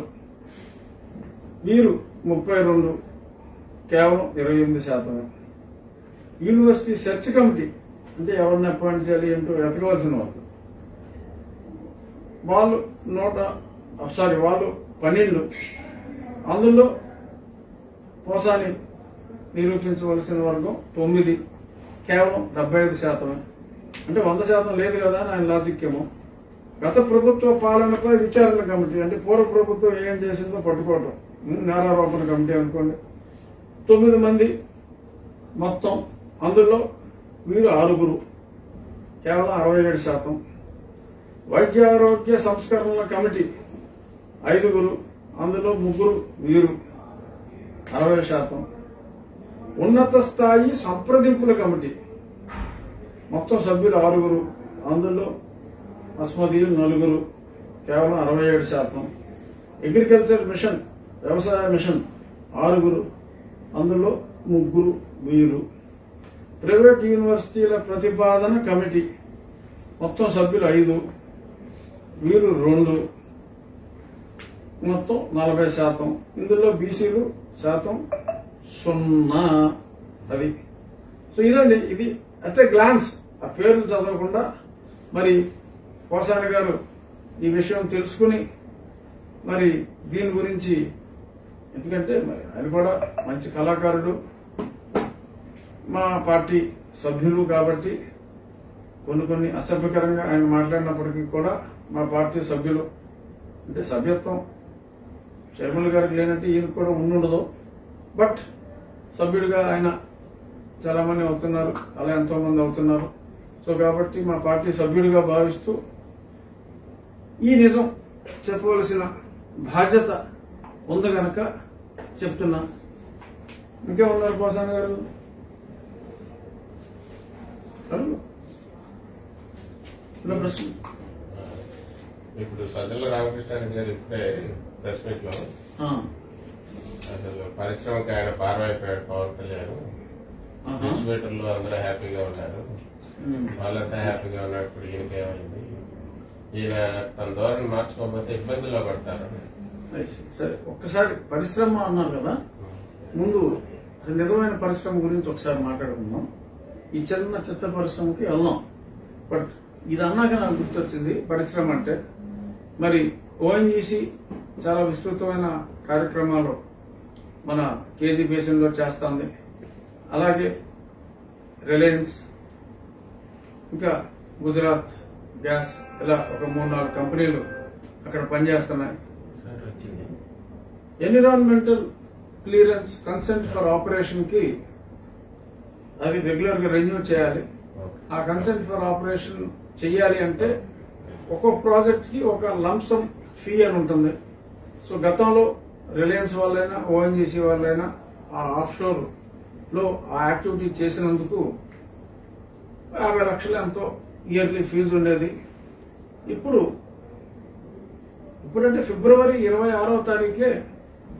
వీరు 32, కేవలం 28%. యూనివర్సిటీ సెర్చ్ కమిటీ అంటే ఎవరిని అపాయింట్ చేయాలి ఏంటో వెతకవలసిన వాళ్ళు 12, అందులో పోసాని నిరూపించవలసిన వర్గం 9, కేవలం 75%. అంటే 100% లేదు కదా అని ఆయన లాజిక్ ఏమో. గత ప్రభుత్వ పాలనపై విచారణ కమిటీ, అంటే పూర్వ ప్రభుత్వం ఏం చేసిందో పట్టుకోవటం, నేరారోపణ కమిటీ అనుకోండి, 9 మంది మొత్తం, అందులో వీరు 6, కేవలం 67%. వైద్య ఆరోగ్య సంస్కరణల కమిటీ 5, అందులో 3 వీరు 60%. ఉన్నత స్థాయి సంప్రదింపుల కమిటీ మొత్తం సభ్యులు 6, అందులో అస్మదీయులు 4, కేవలం 67%. అగ్రికల్చర్ మిషన్, వ్యవసాయ మిషన్ 6, అందులో 3 వీరు. ప్రైవేట్ యూనివర్సిటీల ప్రతిపాదన కమిటీ మొత్తం సభ్యులు 5, వీరు 2, మొత్తం 40%. ఇందులో బీసీలు శాతం 0. అది సో ఇదండి, ఇది అట్ ఏ గ్లాన్స్. ఆ పేర్లు చదవకుండా మరి పోసాని గారు ఈ విషయం తెలుసుకుని మరి దీని గురించి, ఎందుకంటే మరి ఆయన కూడా మంచి కళాకారుడు, మా పార్టీ సభ్యులు కాబట్టి కొన్ని అసభ్యకరంగా ఆయన మాట్లాడినప్పటికీ కూడా మా పార్టీ సభ్యులు, అంటే సభ్యత్వం షర్మిల గారికి లేనంటే ఈయన కూడా ఉండదు. బట్ సభ్యుడిగా ఆయన చాలా మంది అవుతున్నారు, అలా ఎంతో మంది అవుతున్నారు. సో కాబట్టి మా పార్టీ సభ్యుడిగా భావిస్తూ ఈ నిజం చెప్పవలసిన బాధ్యత ఉంది గనక చెప్తున్నా. ఇంకేమున్నారు పోసాని గారు? ప్రశ్న ఇప్పుడు సజ్జల రామకృష్ణారెడ్డి గారు ఇప్పుడే ప్రెస్ మీట్ లో అసలు పరిశ్రమకి ఆయన పారమైపోయాడు పవన్ కళ్యాణ్, డిస్ట్రిబ్యూటర్లు అందరూ హ్యాపీగా ఉన్నారు, వాళ్ళంతా హ్యాపీగా ఉన్నారు, ఇప్పుడు ఈయనకేమైంది, ఈయన తన ధోరణి మార్చుకోకపోతే ఇబ్బందుల్లో పడతారు. సరే, ఒక్కసారి పరిశ్రమ అన్నారు కదా, ముందు నిజమైన పరిశ్రమ గురించి ఒకసారి మాట్లాడుకుందాం. ఈ చిన్న చిత్ర పరిశ్రమకి వెళ్దాం. బట్ ఇది అన్నాక నాకు గుర్తొచ్చింది పరిశ్రమ అంటే, మరి ఓఎన్జీసీ చాలా విస్తృతమైన కార్యక్రమాలు మన కేజీ బేసిన్ లో చేస్తుంది. అలాగే రిలయన్స్, ఇంకా గుజరాత్ గ్యాస్, ఇలా ఒక 3-4 కంపెనీలు అక్కడ పనిచేస్తున్నాయి. Environmental clearance consent for operation కి అది రెగ్యులర్ గా రెన్యూ చేయాలి. ఆ కన్సెంట్ ఫర్ ఆపరేషన్ చెయ్యాలి అంటే ఒక్కొక్క ప్రాజెక్ట్ కి ఒక లంసమ్ ఫీ అని ఉంటుంది. సో గతంలో రిలయన్స్ వాళ్ళైనా ఓఎన్జీసీ వాళ్ళైనా ఆ ఆఫ్ షోర్ లో ఆ యాక్టివిటీ చేసినందుకు 50 లక్షలు ఎంతో ఇయర్లీ ఫీజు ఉండేది. ఇప్పుడంటే ఫిబ్రవరి 26వ తారీఖే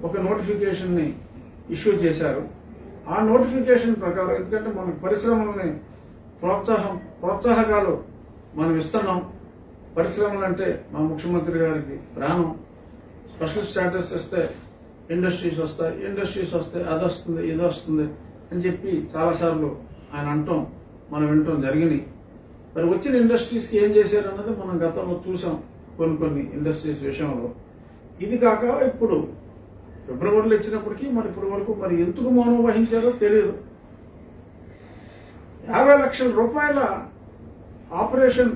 ఒక నోటిఫికేషన్ ని ఇష్యూ చేశారు. ఆ నోటిఫికేషన్ ప్రకారం, ఎందుకంటే మనకు పరిశ్రమలని ప్రోత్సాహకాలు మనం ఇస్తున్నాం. పరిశ్రమలు అంటే మా ముఖ్యమంత్రి గారికి ప్రాణం. స్పెషల్ స్టేటస్ ఇస్తే ఇండస్ట్రీస్ వస్తాయి, అది వస్తుంది, ఇది వస్తుంది అని చెప్పి చాలాసార్లు ఆయన అంటాం, మనం వినటం జరిగింది. మరి వచ్చిన ఇండస్ట్రీస్ కి ఏం చేశారు అన్నది మనం గతంలో చూసాం కొన్ని ఇండస్ట్రీస్ విషయంలో. ఇది కాక ఇప్పుడు ఫిబ్రవరిలో ఇచ్చినప్పటికీ మరి ఇప్పటి వరకు మరి ఎందుకు మౌనం వహించారో తెలియదు. 50 లక్షల రూపాయల operation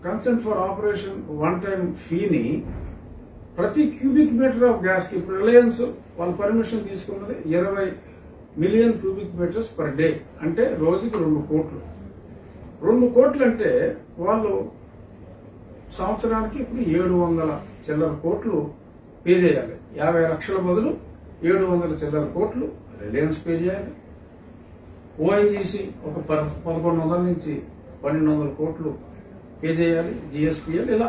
consent for operation one time ఫీని ప్రతి క్యూబిక్ మీటర్ ఆఫ్ గ్యాస్ కి ఇప్పుడు రిలయన్స్ వాళ్ళ పర్మిషన్ తీసుకున్నది 20 million cubic metres per day, అంటే రోజుకి 2 కోట్లు. 2 కోట్లు అంటే వాళ్ళు సంవత్సరానికి ఇప్పుడు 700 చిల్లర కోట్లు పే చేయాలి. 50 లక్షల బదులు 700 చిల్లర కోట్లు రిలయన్స్ పే చేయాలి. ఓఎన్జీసీ ఒక 1100 నుంచి 1200 కోట్లు పే చేయాలి. జిఎస్పిఎల్ ఇలా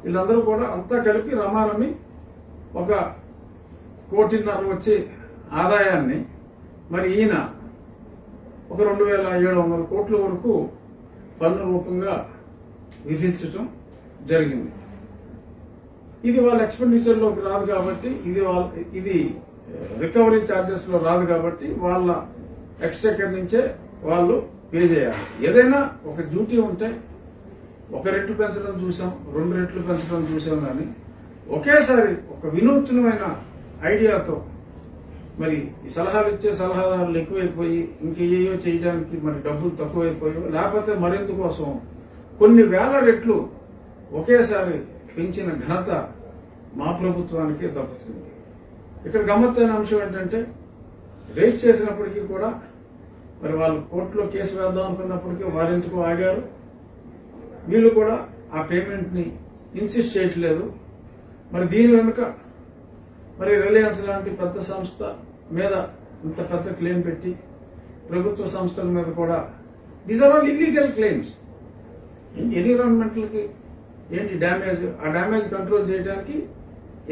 వీళ్ళందరూ కూడా అంతా కలిపి రమారమి 1.5 కోటి వచ్చే ఆదాయాన్ని మరి ఈయన ఒక 2700 కోట్ల వరకు పన్ను రూపంగా విధించడం జరిగింది. ఇది వాళ్ళ ఎక్స్పెండిచర్ లోకి రాదు కాబట్టి, ఇది రికవరీ ఛార్జెస్ లో రాదు కాబట్టి వాళ్ళ ఎక్స్చెక్కర్ నుంచే వాళ్ళు పే చేయాలి. ఏదైనా ఒక డ్యూటీ ఉంటే 1 రెట్లు పెంచడం చూసాం, 2 రెట్లు పెంచడం చూసాం, కానీ ఒకేసారి ఒక వినూత్నమైన ఐడియాతో మరి ఈ సలహాలు ఇచ్చే సలహాదారులు ఎక్కువైపోయి ఇంకేయో చేయడానికి మరి డబ్బులు తక్కువైపోయో లేకపోతే మరింత కోసం కొన్ని వేల రెట్లు ఒకేసారి పెంచిన ఘనత మా ప్రభుత్వానికే దక్కుతుంది. ఇక్కడ గమ్మత్తైన అంశం ఏంటంటే రేస్ చేసినప్పటికీ కూడా మరి వాళ్ళు కోర్టులో కేసు వేద్దాం అనుకున్నప్పటికీ వారెందుకు ఆగారు. వీళ్ళు కూడా ఆ పేమెంట్ ని ఇన్సిస్ట్ చేయట్లేదు. మరి దీని వెనుక మరి రిలయన్స్ లాంటి పెద్ద సంస్థ మీద ఇంత పెద్ద క్లెయిమ్ పెట్టి ప్రభుత్వ సంస్థల మీద కూడా these are all illegal claims. Environmental కి ఏంటి డ్యామేజ్, ఆ డ్యామేజ్ కంట్రోల్ చేయడానికి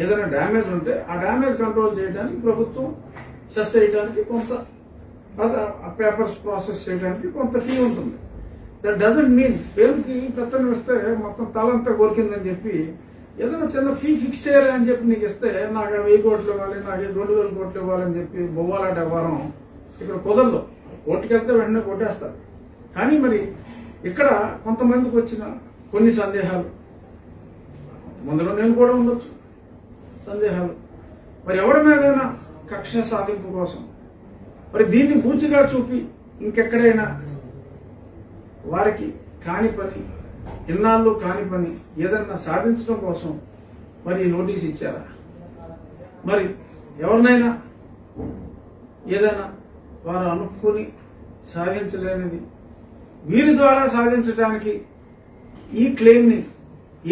ఏదైనా డ్యామేజ్ ఉంటే ఆ డ్యామేజ్ కంట్రోల్ చేయడానికి ప్రభుత్వం సెస్ చేయడానికి కొంత పేపర్స్ ప్రాసెస్ చేయడానికి కొంత ఫీ ఉంటుంది. దట్ డజంట్ మీన్ పేరుకి పెత్తనం ఇస్తే మొత్తం తలంతా కొరికిందని చెప్పి ఏదైనా చిన్న ఫీ ఫిక్స్ చేయాలి అని చెప్పి నీకు ఇస్తే నాకు 1000 కోట్లు ఇవ్వాలి, నాకు 2000 కోట్లు ఇవ్వాలని చెప్పి బొవ్వాలాట వ్యవహారం ఇక్కడ కుదరదు. కోర్టుకి వెళ్తే వెంటనే కొట్టేస్తారు. కానీ మరి ఇక్కడ కొంతమందికి వచ్చిన కొన్ని సందేహాలు, ముందులో నేను కూడా ఉండొచ్చు సందేహాలు, మరి ఎవరి మీదైనా కక్ష సాధింపు కోసం మరి దీన్ని బూచిగా చూపి ఇంకెక్కడైనా వారికి కాని పని, ఇన్నాళ్ళు కాని పని ఏదన్నా సాధించడం కోసం మరి నోటీస్ ఇచ్చారా? మరి ఎవరినైనా ఏదైనా వారు అనుకుని సాధించలేనిది వీరి ద్వారా సాధించడానికి ఈ క్లెయిమ్ ని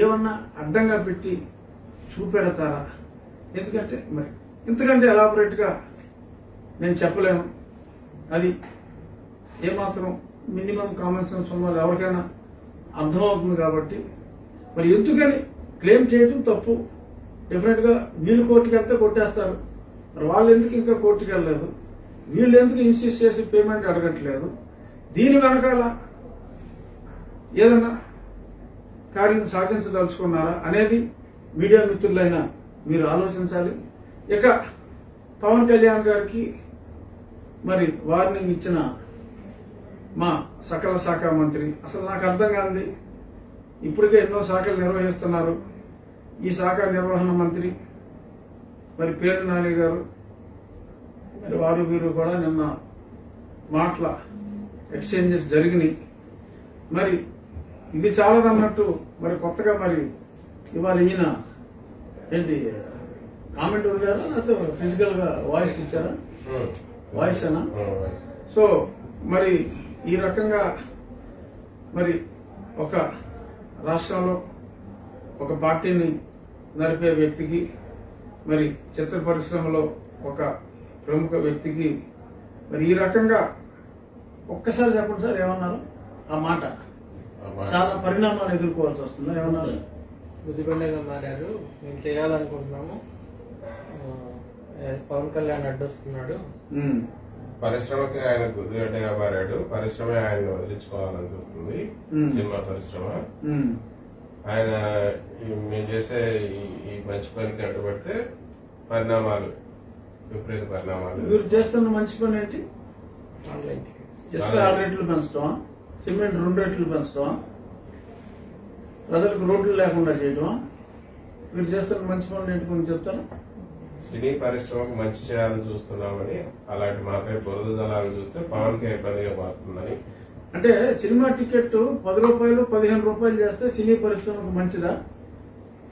ఏమన్నా అడ్డంగా పెట్టి చూపెడతారా? ఎందుకంటే మరి ఇంతకంటే ఎలాబొరేట్ గా నేను చెప్పలేను. అది ఏమాత్రం మినిమం కామన్ సెన్స్ ఉన్న వాళ్ళు ఎవరికైనా అర్థమవుతుంది. కాబట్టి మరి ఎందుకని క్లెయిమ్ చేయడం తప్పు. డెఫినెట్ గా వీళ్ళు కోర్టుకి వెళ్తే కొట్టేస్తారు. మరి వాళ్ళు ఎందుకు ఇంకా కోర్టుకి వెళ్ళలేదు, వీళ్ళు ఎందుకు ఇన్సిస్ట్ చేసి పేమెంట్ అడగట్లేదు, దీని వెనకాల ఏదన్నా కార్యం సాధించదలుచుకున్నారా అనేది మీడియా మిత్రులైనా మీరు ఆలోచించాలి. ఇక పవన్ కళ్యాణ్ గారికి మరి వార్నింగ్ ఇచ్చిన మా సకల శాఖ మంత్రి, అసలు నాకు అర్థం కాంది. ఇప్పటికే ఎన్నో శాఖలు నిర్వహిస్తున్నారు. ఈ శాఖ నిర్వహణ మంత్రి మరి పేరు నాని గారు మరి వారు వీరు కూడా నిన్న మాటల ఎక్స్చేంజెస్ జరిగినాయి. మరి ఇది చాలదన్నట్టు మరి కొత్తగా మరి ఇవాళ ఈయన ఏంటి కామెంట్ వదిలేరా, లేకపోతే ఫిజికల్ గా వాయిస్ ఇచ్చారా? వాయిస్ ఏనా? సో మరి ఈ రకంగా మరి ఒక రాష్ట్రంలో ఒక పార్టీని నడిపే వ్యక్తికి, మరి చిత్ర పరిశ్రమలో ఒక ప్రముఖ వ్యక్తికి మరి ఈ రకంగా ఒక్కసారి చెప్పండి సార్ ఏమన్నారు ఆ మాట? చాలా పరిణామాలు ఎదుర్కోవాల్సి వస్తుందా? ఏమన్నారు? గుదిబండగా మారారు, మేము చేయాలనుకుంటున్నాము, పవన్ కళ్యాణ్ అడ్డొస్తున్నాడు. పరిశ్రమకి ఆయన గుదిగడ్డగా మారాడు, పరిశ్రమ ఆయన వదిలించుకోవాలని చూస్తుంది సినిమా పరిశ్రమ. ఆయన మేము చేసే ఈ మంచి పనికి అడ్డుపడితే పరిణామాలు, విపరీత పరిణామాలు. మీరు చేస్తున్న మంచి పని ఏంటి? ఆన్లైన్ టికెట్స్ ఇసుక 6 రెట్లు పెంచడం, సిమెంట్ 2 రెట్లు పెంచడం, ప్రజలకు రోడ్లు లేకుండా చేయడం. మీరు చేస్తున్న మంచి పనులు ఏంటి కొంచెం చెప్తారా? సినీ పరిశ్రమకు మంచి చేయాలని చూస్తున్నామని, అలాంటి మాపై బురద జలాలను చూస్తే పవన్ కి ఇబ్బందిగా మారుతుందని. అంటే సినిమా టికెట్ 10 రూపాయలు 15 రూపాయలు చేస్తే సినీ పరిశ్రమకు మంచిదా?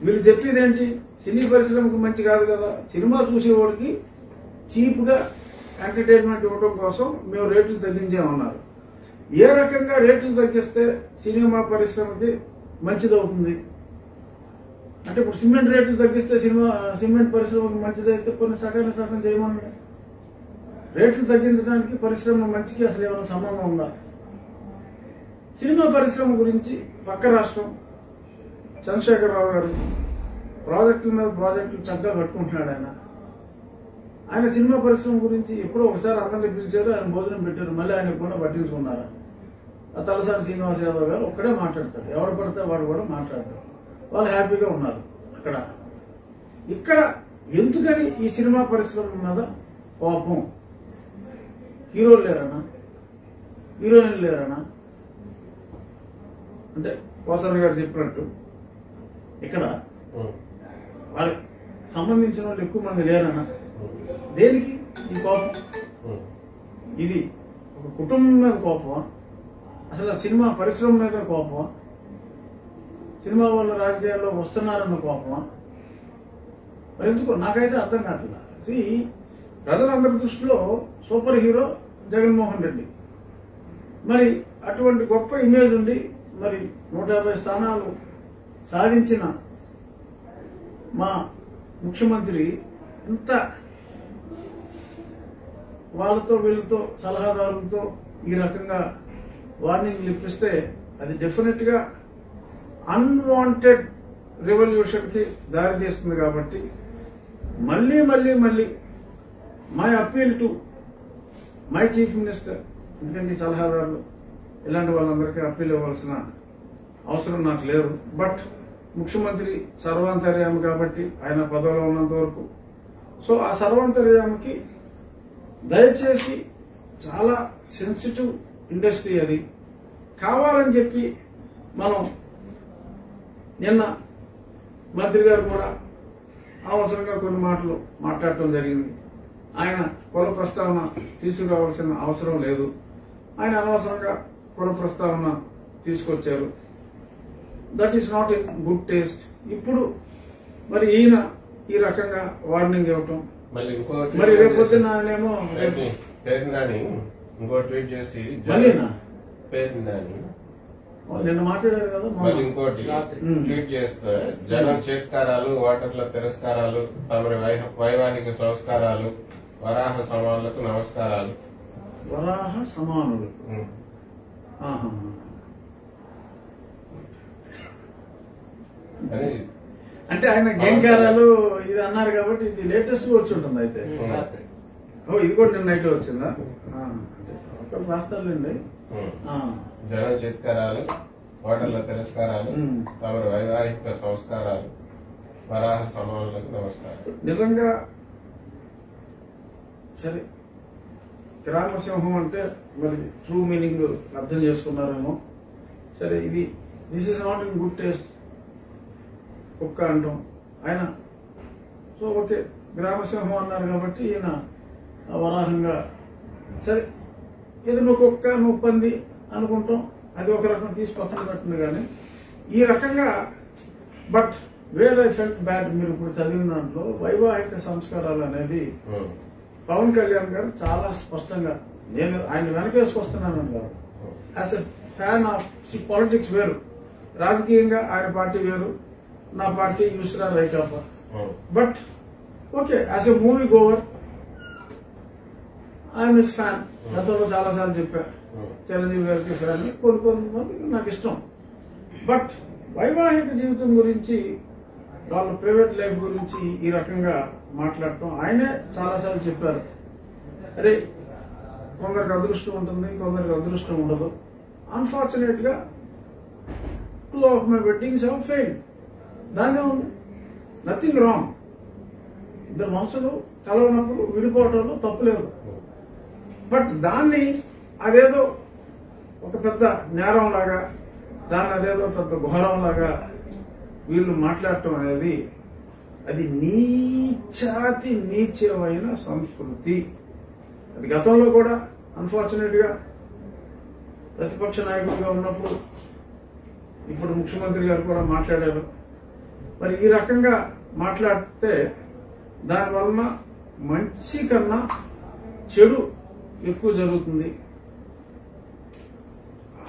మీరు చెప్పేది ఏంటి? సినీ పరిశ్రమకు మంచి కాదు కదా, సినిమా చూసేవాడికి చీప్ గా ఎంటర్టైన్మెంట్ ఇవ్వడం కోసం మేము రేట్లు తగ్గించామన్నారు. ఏ రకంగా రేట్లు తగ్గిస్తే సినిమా పరిశ్రమకి మంచిదవుతుంది? అంటే ఇప్పుడు సిమెంట్ రేట్లు తగ్గిస్తే సిమెంట్ పరిశ్రమకు మంచిదైతే కొన్ని సగం చేయమని. రేట్లు తగ్గించడానికి పరిశ్రమ మంచికి అసలు ఏమైనా సంబంధం ఉందా? సినిమా పరిశ్రమ గురించి పక్క రాష్ట్రం చంద్రశేఖరరావు గారు ప్రాజెక్టుల మీద ప్రాజెక్టులు చక్కగా కట్టుకుంటున్నాడు. ఆయన సినిమా పరిశ్రమ గురించి ఎప్పుడో ఒకసారి అందరినీ పిలిచారు, ఆయన భోజనం పెట్టారు, మళ్ళీ ఆయన కూడా పట్టించుకున్నారా? ఆ తలసాని శ్రీనివాస్ యాదవ్ గారు ఒక్కడే మాట్లాడతారు, ఎవరు పడితే వాడు కూడా మాట్లాడతారు. వాళ్ళు హ్యాపీగా ఉన్నారు అక్కడ. ఇక్కడ ఎందుకని ఈ సినిమా పరిశ్రమ మీద కోపం? హీరోలు లేరనా? హీరోయిన్లు లేరనా? అంటే కోసర్ గారు చెప్పినట్టు ఇక్కడ వాళ్ళకి సంబంధించిన వాళ్ళు ఎక్కువ మంది లేరనా? దేనికి ఈ కోపం? ఇది ఒక కుటుంబం మీద కోపమా? అసలు సినిమా పరిశ్రమ మీద కోపమా? సినిమా వాళ్ళు రాజకీయాల్లో వస్తున్నారన్న కోపమా? మరి ఎందుకు నాకైతే అర్థం కావట్లేదు. ప్రజలందరి దృష్టిలో సూపర్ హీరో జగన్మోహన్ రెడ్డి. మరి అటువంటి గొప్ప ఇమేజ్ ఉండి మరి 150 స్థానాలు సాధించిన మా ముఖ్యమంత్రి ఇంత వాళ్ళతో వీళ్ళతో సలహాదారులతో ఈ రకంగా వార్నింగ్లు ఇప్పిస్తే అది డెఫినెట్ గా అన్వాంటెడ్ రెవల్యూషన్ కి దారితీస్తుంది. కాబట్టి మళ్ళీ మళ్ళీ మళ్ళీ my appeal to my chief minister, ఎందుకంటే ఈ సలహాదారులు ఇలాంటి వాళ్ళందరికీ అప్పీల్ ఇవ్వాల్సిన అవసరం నాకు లేదు. బట్ ముఖ్యమంత్రి సర్వాంతర్యామి కాబట్టి ఆయన పదవిలో ఉన్నంత వరకు, సో ఆ సర్వాంతర్యామికి దయచేసి చాలా సెన్సిటివ్ ఇండస్ట్రీ అది కావాలని చెప్పి మనం నిన్న మంత్రి గారు కూడా అవసరంగా కొన్ని మాటలు మాట్లాడటం జరిగింది. ఆయన కుల ప్రస్తావన తీసుకురావాల్సిన అవసరం లేదు, ఆయన అనవసరంగా కుల ప్రస్తావన తీసుకొచ్చారు. That is not in good taste. ఇప్పుడు మరి ఈయన ఈ రకంగా వార్నింగ్ ఇవ్వటం, మరి రేపొద్దున ఆయనేమో ఇంకో ట్వీట్ చేసి మళ్ళీనా పేరుందని నిన్న మాట్లాడారు కదా, మళ్ళీ ఇంకోటి ట్వీట్ చేస్తే జనం చేత్కారాలు, ఓటర్ల తిరస్కారాలు, తమరి వైవాహిక సంస్కారాలు, వరాహ సమానులకు నమస్కారాలు. వరాహ సమానులు అని అంటే ఆయన గేంకారాలు ఇది అన్నారు కాబట్టి ఇది లేటెస్ట్ వచ్చి ఉంటుంది. అయితే ఇది కూడా నిన్న నైట్ వచ్చిందా? అక్కడ రాస్తారులేండి. జనం చిత్కారాలు, ఓటర్ల తిరస్కారాలు, తమరి వైవాహిక సంస్కారాలు, వరాహ సమానులకు నమస్కారం. నిజంగా సరే, కిరాణసింహం అంటే మరి ట్రూ మీనింగ్ అర్థం చేసుకున్నారేమో. సరే, ఇది this is not in good taste కుక్క అంటాం ఆయన. సో ఓకే, గ్రామసింహం అన్నారు కాబట్టి ఈయన వరాహంగా సరే, ఏదో నువ్వు కుక్క నువ్వు పంది అనుకుంటాం, అది ఒక రకం తీసి పక్కన పెట్టింది. కానీ ఈ రకంగా but where I felt bad, మీరు ఇప్పుడు చదివిన దాంట్లో వైవాహిక సంస్కారాలు అనేది పవన్ కళ్యాణ్ గారు చాలా స్పష్టంగా, నేను ఆయన వెనకేసుకొస్తున్నాను కాదు, as a fan of politics వేరు, రాజకీయంగా ఆయన పార్టీ వేరు, నా పార్టీ యూస్రా రైకాపా. But okay, as a movie goer I'm his fan. గతంలో చాలాసార్లు చెప్పా, చిరంజీవి గారికి ఫ్యాన్. కొంతమంది నాకు ఇష్టం. బట్ వైవాహిక జీవితం గురించి, వాళ్ళ ప్రైవేట్ లైఫ్ గురించి ఈ రకంగా మాట్లాడటం, ఆయనే చాలాసార్లు చెప్పారు, అరే కొందరికి అదృష్టం ఉంటుంది, కొందరికి అదృష్టం ఉండదు. అన్ఫార్చునేట్ గా 2 of my weddings have failed. దానిదే ఉంది, నథింగ్ రాంగ్. ఇద్దరు మనుషులు కలవనప్పుడు విడిపోవటంలో తప్పులేదు. బట్ దాన్ని అదేదో ఒక పెద్ద నేరం లాగా, దాన్ని అదేదో పెద్ద ఘోరం లాగా వీళ్ళు మాట్లాడటం అనేది అది నీచాతి నీచమైన సంస్కృతి. అది గతంలో కూడా అన్ఫార్చునేట్ గా ప్రతిపక్ష నాయకుడిగా ఉన్నప్పుడు ఇప్పుడు ముఖ్యమంత్రి గారు కూడా మాట్లాడారు. మరి ఈ రకంగా మాట్లాడితే దానివలన మంచి కన్నా చెడు ఎక్కువ జరుగుతుంది.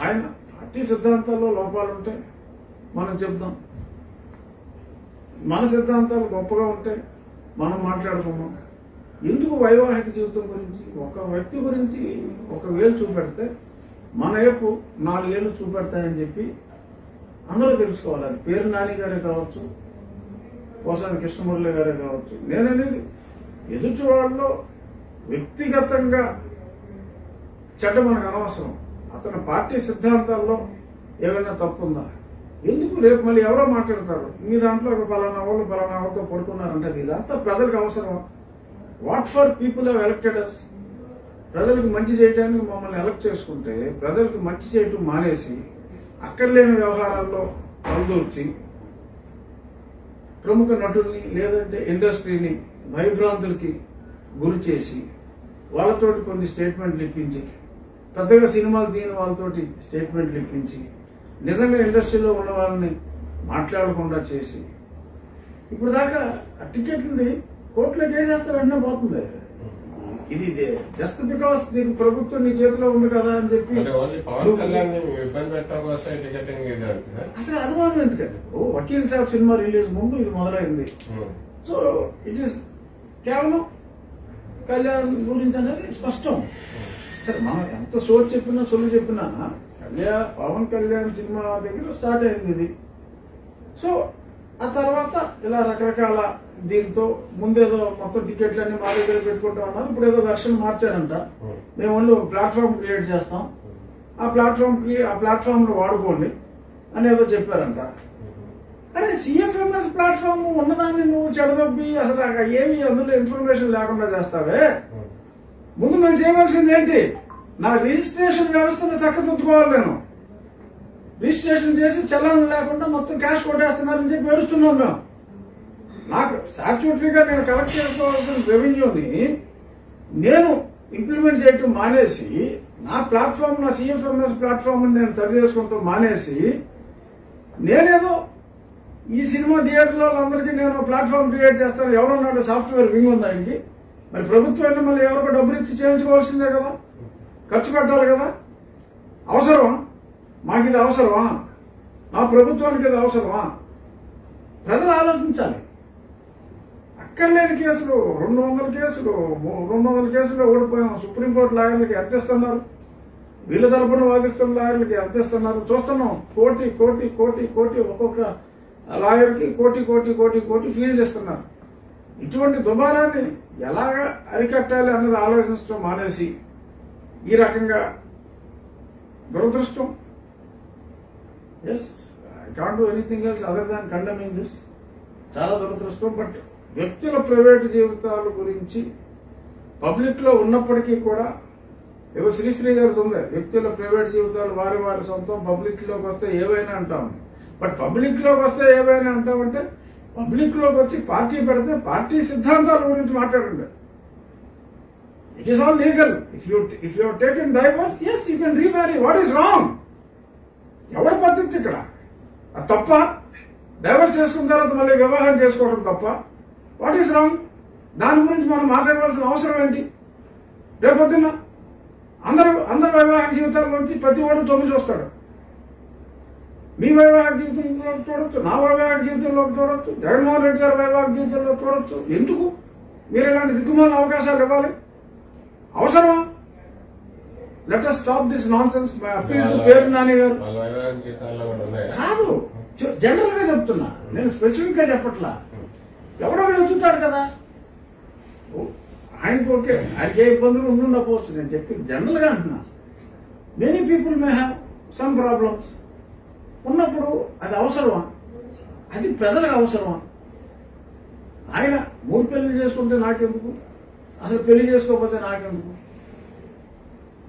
ఆయన పార్టీ సిద్ధాంతాల్లో లోపాలుంటే మనం చెప్దాం, మన సిద్ధాంతాలు గొప్పగా ఉంటే మనం మాట్లాడుకున్నాం. ఎందుకు వైవాహిక జీవితం గురించి ఒక వ్యక్తి గురించి 1 వేలు చూపెడితే మన వైపు 4 ఏళ్ళు చూపెడతాయని చెప్పి అందరూ తెలుసుకోవాలి. అది పేరు నాని గారే కావచ్చు, పోసాని కృష్ణమురళి గారే కావచ్చు. నేననేది ఎదుటి వాళ్ళలో వ్యక్తిగతంగా చెడ్డ మనకు అనవసరం. అతని పార్టీ సిద్ధాంతాల్లో ఏమైనా తప్పు ఉందా? ఎందుకు రేపు మళ్ళీ ఎవరో మాట్లాడతారు, మీ దాంట్లో ఒక పలానా వాళ్ళతో పడుకున్నారంటే ఇదంతా ప్రజలకు అవసరం. What for people have elected us. ప్రజలకు మంచి చేయడానికి మమ్మల్ని ఎలక్ట్ చేసుకుంటే ప్రజలకు మంచి చేయటం మానేసి అక్కర్లేని వ్యవహారాల్లో పలుదూర్చి ప్రముఖ నటుల్ని లేదంటే ఇండస్ట్రీని భయభ్రాంతులకి గురి చేసి వాళ్ళతోటి కొన్ని స్టేట్మెంట్లు ఇప్పించి, పెద్దగా సినిమాలు తీయని వాళ్ళతోటి స్టేట్మెంట్లు ఇప్పించి, నిజంగా ఇండస్ట్రీలో ఉన్న వాళ్ళని మాట్లాడకుండా చేసి, ఇప్పుడు దాకా ఆ టికెట్లది కోర్టులోకి వేసేస్తారు, వెంటనే పోతుంది. ఇది జస్ట్ బికాస్ దీనికి ప్రభుత్వం నీ చేతిలో ఉంది కదా అని చెప్పి అసలు అనుమానం ఎందుకంటే వకీల్ సాబ్ సినిమా రిలీజ్ ముందు ఇది మొదలైంది. సో ఇట్ ఈస్ కేవలం కళ్యాణ్ గురించి అనేది స్పష్టం. సరే మనం ఎంత సోల్ చెప్పినా సొల్లు చెప్పినా పవన్ కళ్యాణ్ సినిమా దగ్గర స్టార్ట్ అయింది ఇది. సో ఆ తర్వాత ఇలా రకరకాల దీంతో ముందేదో మొత్తం టికెట్లన్నీ మా దగ్గర పెట్టుకుంటా ఉన్నారు. ఇప్పుడు ఏదో వెర్షన్ మార్చారంట, మేము ఓన్లీ ఒక ప్లాట్ఫామ్ క్రియేట్ చేస్తాం, ఆ ప్లాట్ఫామ్ లో వాడుకోండి అని ఏదో చెప్పారంట. అరే సిఎఫ్ఎంఎస్ ప్లాట్ఫామ్ ఉన్నదాన్ని నువ్వు చెడదొబ్బి అసలు ఏమి అందులో ఇన్ఫర్మేషన్ లేకుండా చేస్తావే. ముందు మేము చేయవలసింది ఏంటి, నా రిజిస్ట్రేషన్ వ్యవస్థను చక్కదిద్దుకోవాలి. నేను రిజిస్ట్రేషన్ చేసి చలనం లేకుండా మొత్తం క్యాష్ కొట్టేస్తున్నారని చెప్పి ఏడుస్తున్నాం మేము. నాకు స్టాట్యూటరీగా నేను కలెక్ట్ చేసుకోవాల్సిన రెవెన్యూని నేను ఇంప్లిమెంట్ చేయటం మానేసి, నా ప్లాట్ఫామ్, నా సిఎఫ్ఎంఎస్ ప్లాట్ఫామ్ నేను సరి చేసుకుంటూ మానేసి, నేనేదో ఈ సినిమా థియేటర్లో అందరికీ నేను ప్లాట్ఫామ్ క్రియేట్ చేస్తాను. ఎవరున్నాడు సాఫ్ట్వేర్ వింగ్ ఉందా ఇంటికి? మరి ప్రభుత్వాన్ని మళ్ళీ ఎవరికో డబ్బులు ఇచ్చి చేయించుకోవాల్సిందే కదా, ఖర్చు పెట్టాలి కదా. అవసరమా? మాకు ఇది అవసరమా? మా ప్రభుత్వానికి ఇది అవసరమా? ప్రజలు ఆలోచించాలి. అక్కర్లేని కేసులు 200 కేసులు ఓడిపోయాం. సుప్రీంకోర్టు లాయర్లకి ఎంత ఇస్తున్నారు, వీళ్ళ తరపున వాదిస్తున్న లాయర్లకి ఎంత ఇస్తున్నారు చూస్తున్నాం. కోటి ఒక్కొక్క లాయర్కి కోటి ఫీజులు ఇస్తున్నారు. ఇటువంటి దుమారాన్ని ఎలాగ అరికట్టాలి అన్నది ఆలోచించడం మానేసి ఈ రకంగా దురదృష్టం. Yes, I can't do anything else other than condemning this. చాలా దురదృష్టం. బట్ వ్యక్తుల ప్రైవేట్ జీవితాల గురించి పబ్లిక్ లో ఉన్నప్పటికీ కూడా ఏదో శ్రీశ్రీ గారిది ఉంది, వ్యక్తుల ప్రైవేట్ జీవితాలు వారి సొంతం, పబ్లిక్ లోకి వస్తే ఏవైనా అంటాం. బట్ పబ్లిక్ లోకి వస్తే ఏవైనా అంటామంటే పబ్లిక్ లోకి వచ్చి పార్టీ పెడితే పార్టీ సిద్ధాంతాల గురించి మాట్లాడండి. It is all legal. If you taken divorce, yes you can remarry. What is wrong? ఎవరి పద్ధతి ఇక్కడ? అది తప్ప? డైవర్స్ చేసుకున్న తర్వాత మళ్ళీ వివాహం చేసుకోవడం తప్ప? What is wrong? దాని గురించి మనం మాట్లాడవలసిన అవసరం ఏంటి? రేపొద్దున అందరి వైవాహిక జీవితాల్లోంచి ప్రతి వాడు తొమ్మిది చూస్తాడు. మీ వైవాహిక జీవితంలో చూడొచ్చు, నా వైవాహిక జీవితంలో చూడొచ్చు, జగన్మోహన్ రెడ్డి గారి వైవాహిక జీవితంలో చూడొచ్చు. ఎందుకు మీరు ఇలాంటి దిక్కుమాల అవకాశాలు ఇవ్వాలి? అవసరమా? Let us stop this non sense. My appeal to పేరు నాని గారు. వాళ్ళ వైవాహిక జీవితాల్లో కూడా ఉన్నాయి. కాదు, జనరల్ గా చెప్తున్నా, నేను స్పెసిఫిక్ గా చెప్పట్లా. ఎవడో ఎదుగుతాడు కదా, ఆయనకు ఓకే, ఆయనకి ఏ ఇబ్బందులు ఉండకపోవచ్చు. నేను చెప్పి జనరల్ గా అంటున్నా. Many people may have some problems ఉన్నప్పుడు అది అవసరమా? అది ప్రజలకు అవసరమా? ఆయన 3 పెళ్లి చేసుకుంటే నాకెందుకు, అసలు పెళ్లి చేసుకోకపోతే నాకెందుకు?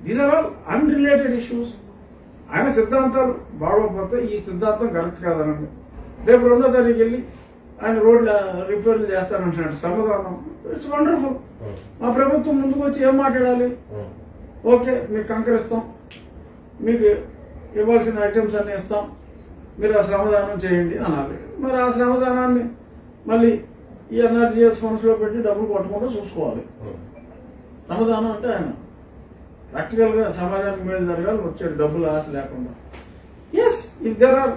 These are all unrelated issues. ఆయన సిద్ధాంతాలు బాగోకపోతే ఈ సిద్ధాంతం కరెక్ట్ కాదనండి. రేపు 2వ తారీఖు వెళ్ళి ఆయన రోడ్ల రిపేర్లు చేస్తానంటున్నాడు. సమాధానం ఇట్స్ వండర్ఫుల్. మా ప్రభుత్వం ముందుకు వచ్చి ఏం మాట్లాడాలి? ఓకే, మీకు కంకరిస్తాం, మీకు ఇవ్వాల్సిన ఐటమ్స్ అన్ని ఇస్తాం, మీరు ఆ శ్రమదానం చేయండి అనాలి. మరి ఆ శ్రమదానాన్ని మళ్ళీ ఈ ఎన్ఆర్జీఎస్ ఫండ్స్ లో పెట్టి డబ్బులు కొట్టకుండా చూసుకోవాలి. శ్రమదానం అంటే ఆయన ప్రాక్టికల్ గా సమాజానికి మేలు జరగాలి, వచ్చే డబ్బులు ఆశ లేకుండా. Yes, if there are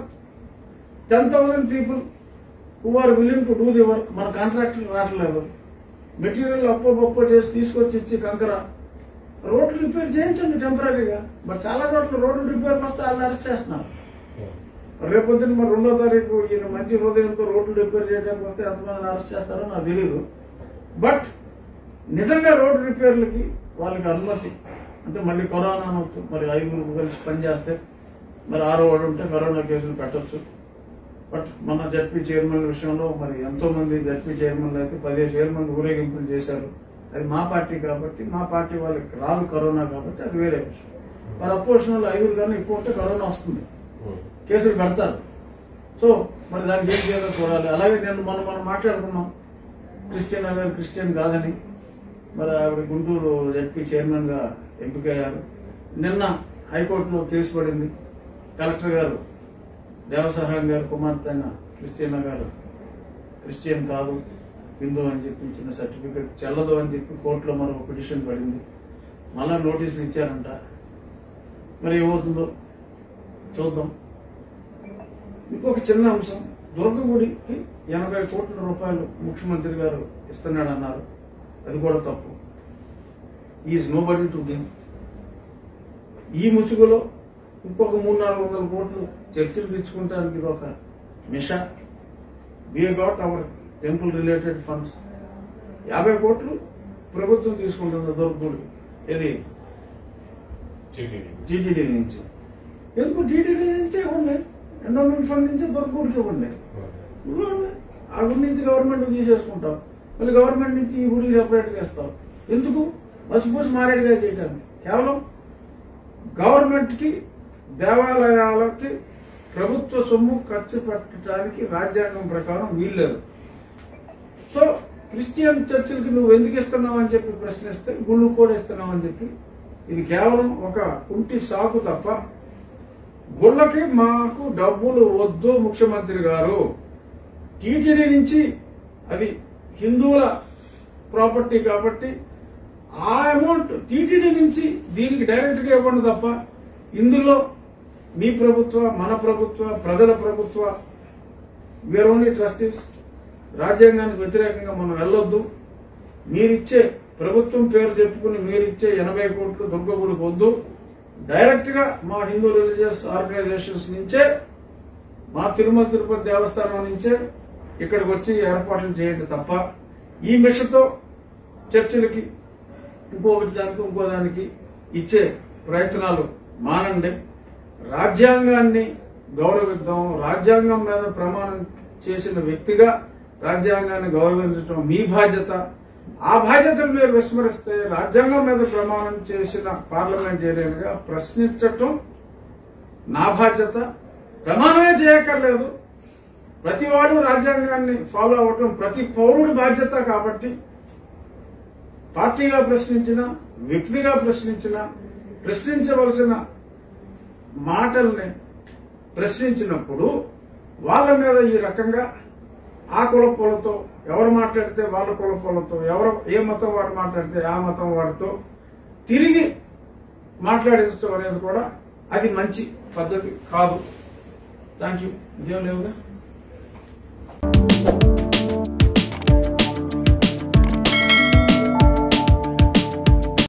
10,000 people who are willing to do the work, మన కాంట్రాక్టులు రావట్లేదు, మెటీరియల్ అప్పో చేసి తీసుకొచ్చి ఇచ్చి కంకర రోడ్లు రిపేర్ చేయించండి టెంపరీగా. బట్ చాలా చోట్ల రోడ్లు రిపేర్ వస్తే వాళ్ళని అరెస్ట్ చేస్తున్నారు. రేపొద్దున మరి 2వ తారీఖు ఈయన మంచి హృదయంతో రోడ్లు రిపేర్ చేయడానికి వస్తే ఎంతమందిని అరెస్ట్ చేస్తారో నాకు తెలియదు. బట్ నిజంగా రోడ్డు రిపేర్లకి వాళ్ళకి అనుమతి అంటే మళ్ళీ కరోనా అనొచ్చు, మరి 5 కలిసి పనిచేస్తే మరి 6వ వాడు ఉంటే కరోనా కేసులు పెట్టచ్చు. బట్ మన జడ్పీ చైర్మన్ విషయంలో మరి ఎంతో మంది జడ్పీ చైర్మన్లు అయితే 15,000 మంది ఊరేగింపులు చేశారు. అది మా పార్టీ కాబట్టి, మా పార్టీ వాళ్ళకి రాదు కరోనా కాబట్టి అది వేరే విషయం. మరి అపోజిషన్ 5 కన్నా ఎక్కువ ఉంటే కరోనా వస్తుంది, కేసులు పెడతారు. సో మరి దానికి ఏం చేయాలో చూడాలి. అలాగే మనం మాట్లాడుకున్నాం, క్రిస్టియన్ గారు క్రిస్టియన్ కాదని, మరి ఆవిడ గుంటూరు జడ్పీ చైర్మన్ గా ఎంపికయ్యారు. నిన్న హైకోర్టులో కేసు పడింది. కలెక్టర్ గారు దేవసహాయం గారు కుమార్తె అయిన క్రిస్టియన్ గారు క్రిస్టియన్ కాదు, హిందూ అని చెప్పి ఇచ్చిన సర్టిఫికెట్ చెల్లదు అని చెప్పి కోర్టులో మరొక పిటిషన్ పడింది. మళ్ళా నోటీసులు ఇచ్చారంట. మరి ఏమవుతుందో చూద్దాం. ఇంకొక చిన్న అంశం, దుర్గగుడికి 80 కోట్ల రూపాయలు ముఖ్యమంత్రి గారు ఇస్తున్నాడన్నారు. అది కూడా తప్పు. Is nobody to give. ఈ ముసుగులో ఇంకొక 300-400 కోట్లు చర్చలు ఇచ్చుకుంటానికి ఇది ఒక మిషా. We got our temple related funds. 50 కోట్లు ప్రభుత్వం తీసుకుంటుంది దుర్గగుడికి. ఇది టీటీడీ నుంచి. ఎందుకు టీటీడీ నుంచే ఇవ్వండి, ఎండోమెంట్ ఫండ్ నుంచి దుర్గగుడికి ఇవ్వండి. ఆ గుడి నుంచి గవర్నమెంట్ తీసేసుకుంటాం, మళ్ళీ గవర్నమెంట్ నుంచి ఈ గుడికి సెపరేట్ గా ఇస్తాం. ఎందుకు? మసిపూసి మారేడుగా చేయటానికి. కేవలం గవర్నమెంట్ కి దేవాలయాలకి ప్రభుత్వ సొమ్ము ఖర్చు పెట్టడానికి రాజ్యాంగం ప్రకారం వీల్లేదు. సో క్రిస్టియన్ చర్చిలకి నువ్వు ఎందుకు ఇస్తున్నావు అని చెప్పి ప్రశ్నిస్తే గుళ్ళు కూడా ఇస్తున్నావు అని చెప్పి, ఇది కేవలం ఒక కుంటి సాకు తప్ప గుళ్ళకి మాకు డబ్బులు వద్దు ముఖ్యమంత్రి గారు. టీటీడీ నుంచి అది హిందువుల ప్రాపర్టీ కాబట్టి ఆ అమౌంట్ టీటీడీ నుంచి దీనికి డైరెక్ట్ గా ఇవ్వండి తప్ప ఇందులో మీ ప్రభుత్వ, మన ప్రభుత్వ, ప్రజల ప్రభుత్వ, వీఆర్ ఓన్లీ ట్రస్టీస్, రాజ్యాంగానికి వ్యతిరేకంగా మనం వెళ్ళొద్దు. మీరిచ్చే ప్రభుత్వం పేరు చెప్పుకుని మీరిచ్చే 80 కోట్లు దుర్గగుడికి వద్దు. డైరెక్ట్ గా మా హిందూ రిలీజియస్ ఆర్గనైజేషన్స్ నుంచే, మా తిరుమల తిరుపతి దేవస్థానం నుంచే ఇక్కడికి వచ్చి ఏర్పాట్లు చేయండి తప్ప ఈ మిషతో చర్చిలకి ఇంకొకటి దానికి ఇంకో దానికి ఇచ్చే ప్రయత్నాలు మానండి. రాజ్యాంగాన్ని గౌరవిద్దాం. రాజ్యాంగం మీద ప్రమాణం చేసిన వ్యక్తిగా రాజ్యాంగాన్ని గౌరవించడం మీ బాధ్యత. ఆ బాధ్యతను మీరు విస్మరిస్తే రాజ్యాంగం మీద ప్రమాణం చేసిన పార్లమెంటేరియన్ గా ప్రశ్నించటం నా బాధ్యత. ప్రమాణమే చేయక్కర్లేదు, ప్రతివాడు రాజ్యాంగాన్ని ఫాలో అవ్వటం ప్రతి పౌరుడి బాధ్యత. కాబట్టి పార్టీగా ప్రశ్నించిన, వ్యక్తిగా ప్రశ్నించిన, ప్రశ్నించవలసిన మాటల్ని ప్రశ్నించినప్పుడు వాళ్ళ మీద ఈ రకంగా ఆ కులపోలతో ఎవరు మాట్లాడితే వాళ్ళ కులపోలతో, ఎవరు ఏ మతం వాడు మాట్లాడితే ఆ మతం వాడితో తిరిగి మాట్లాడించడం అనేది కూడా అది మంచి పద్ధతి కాదు. Thank you. ఇంకేం లేవుగా.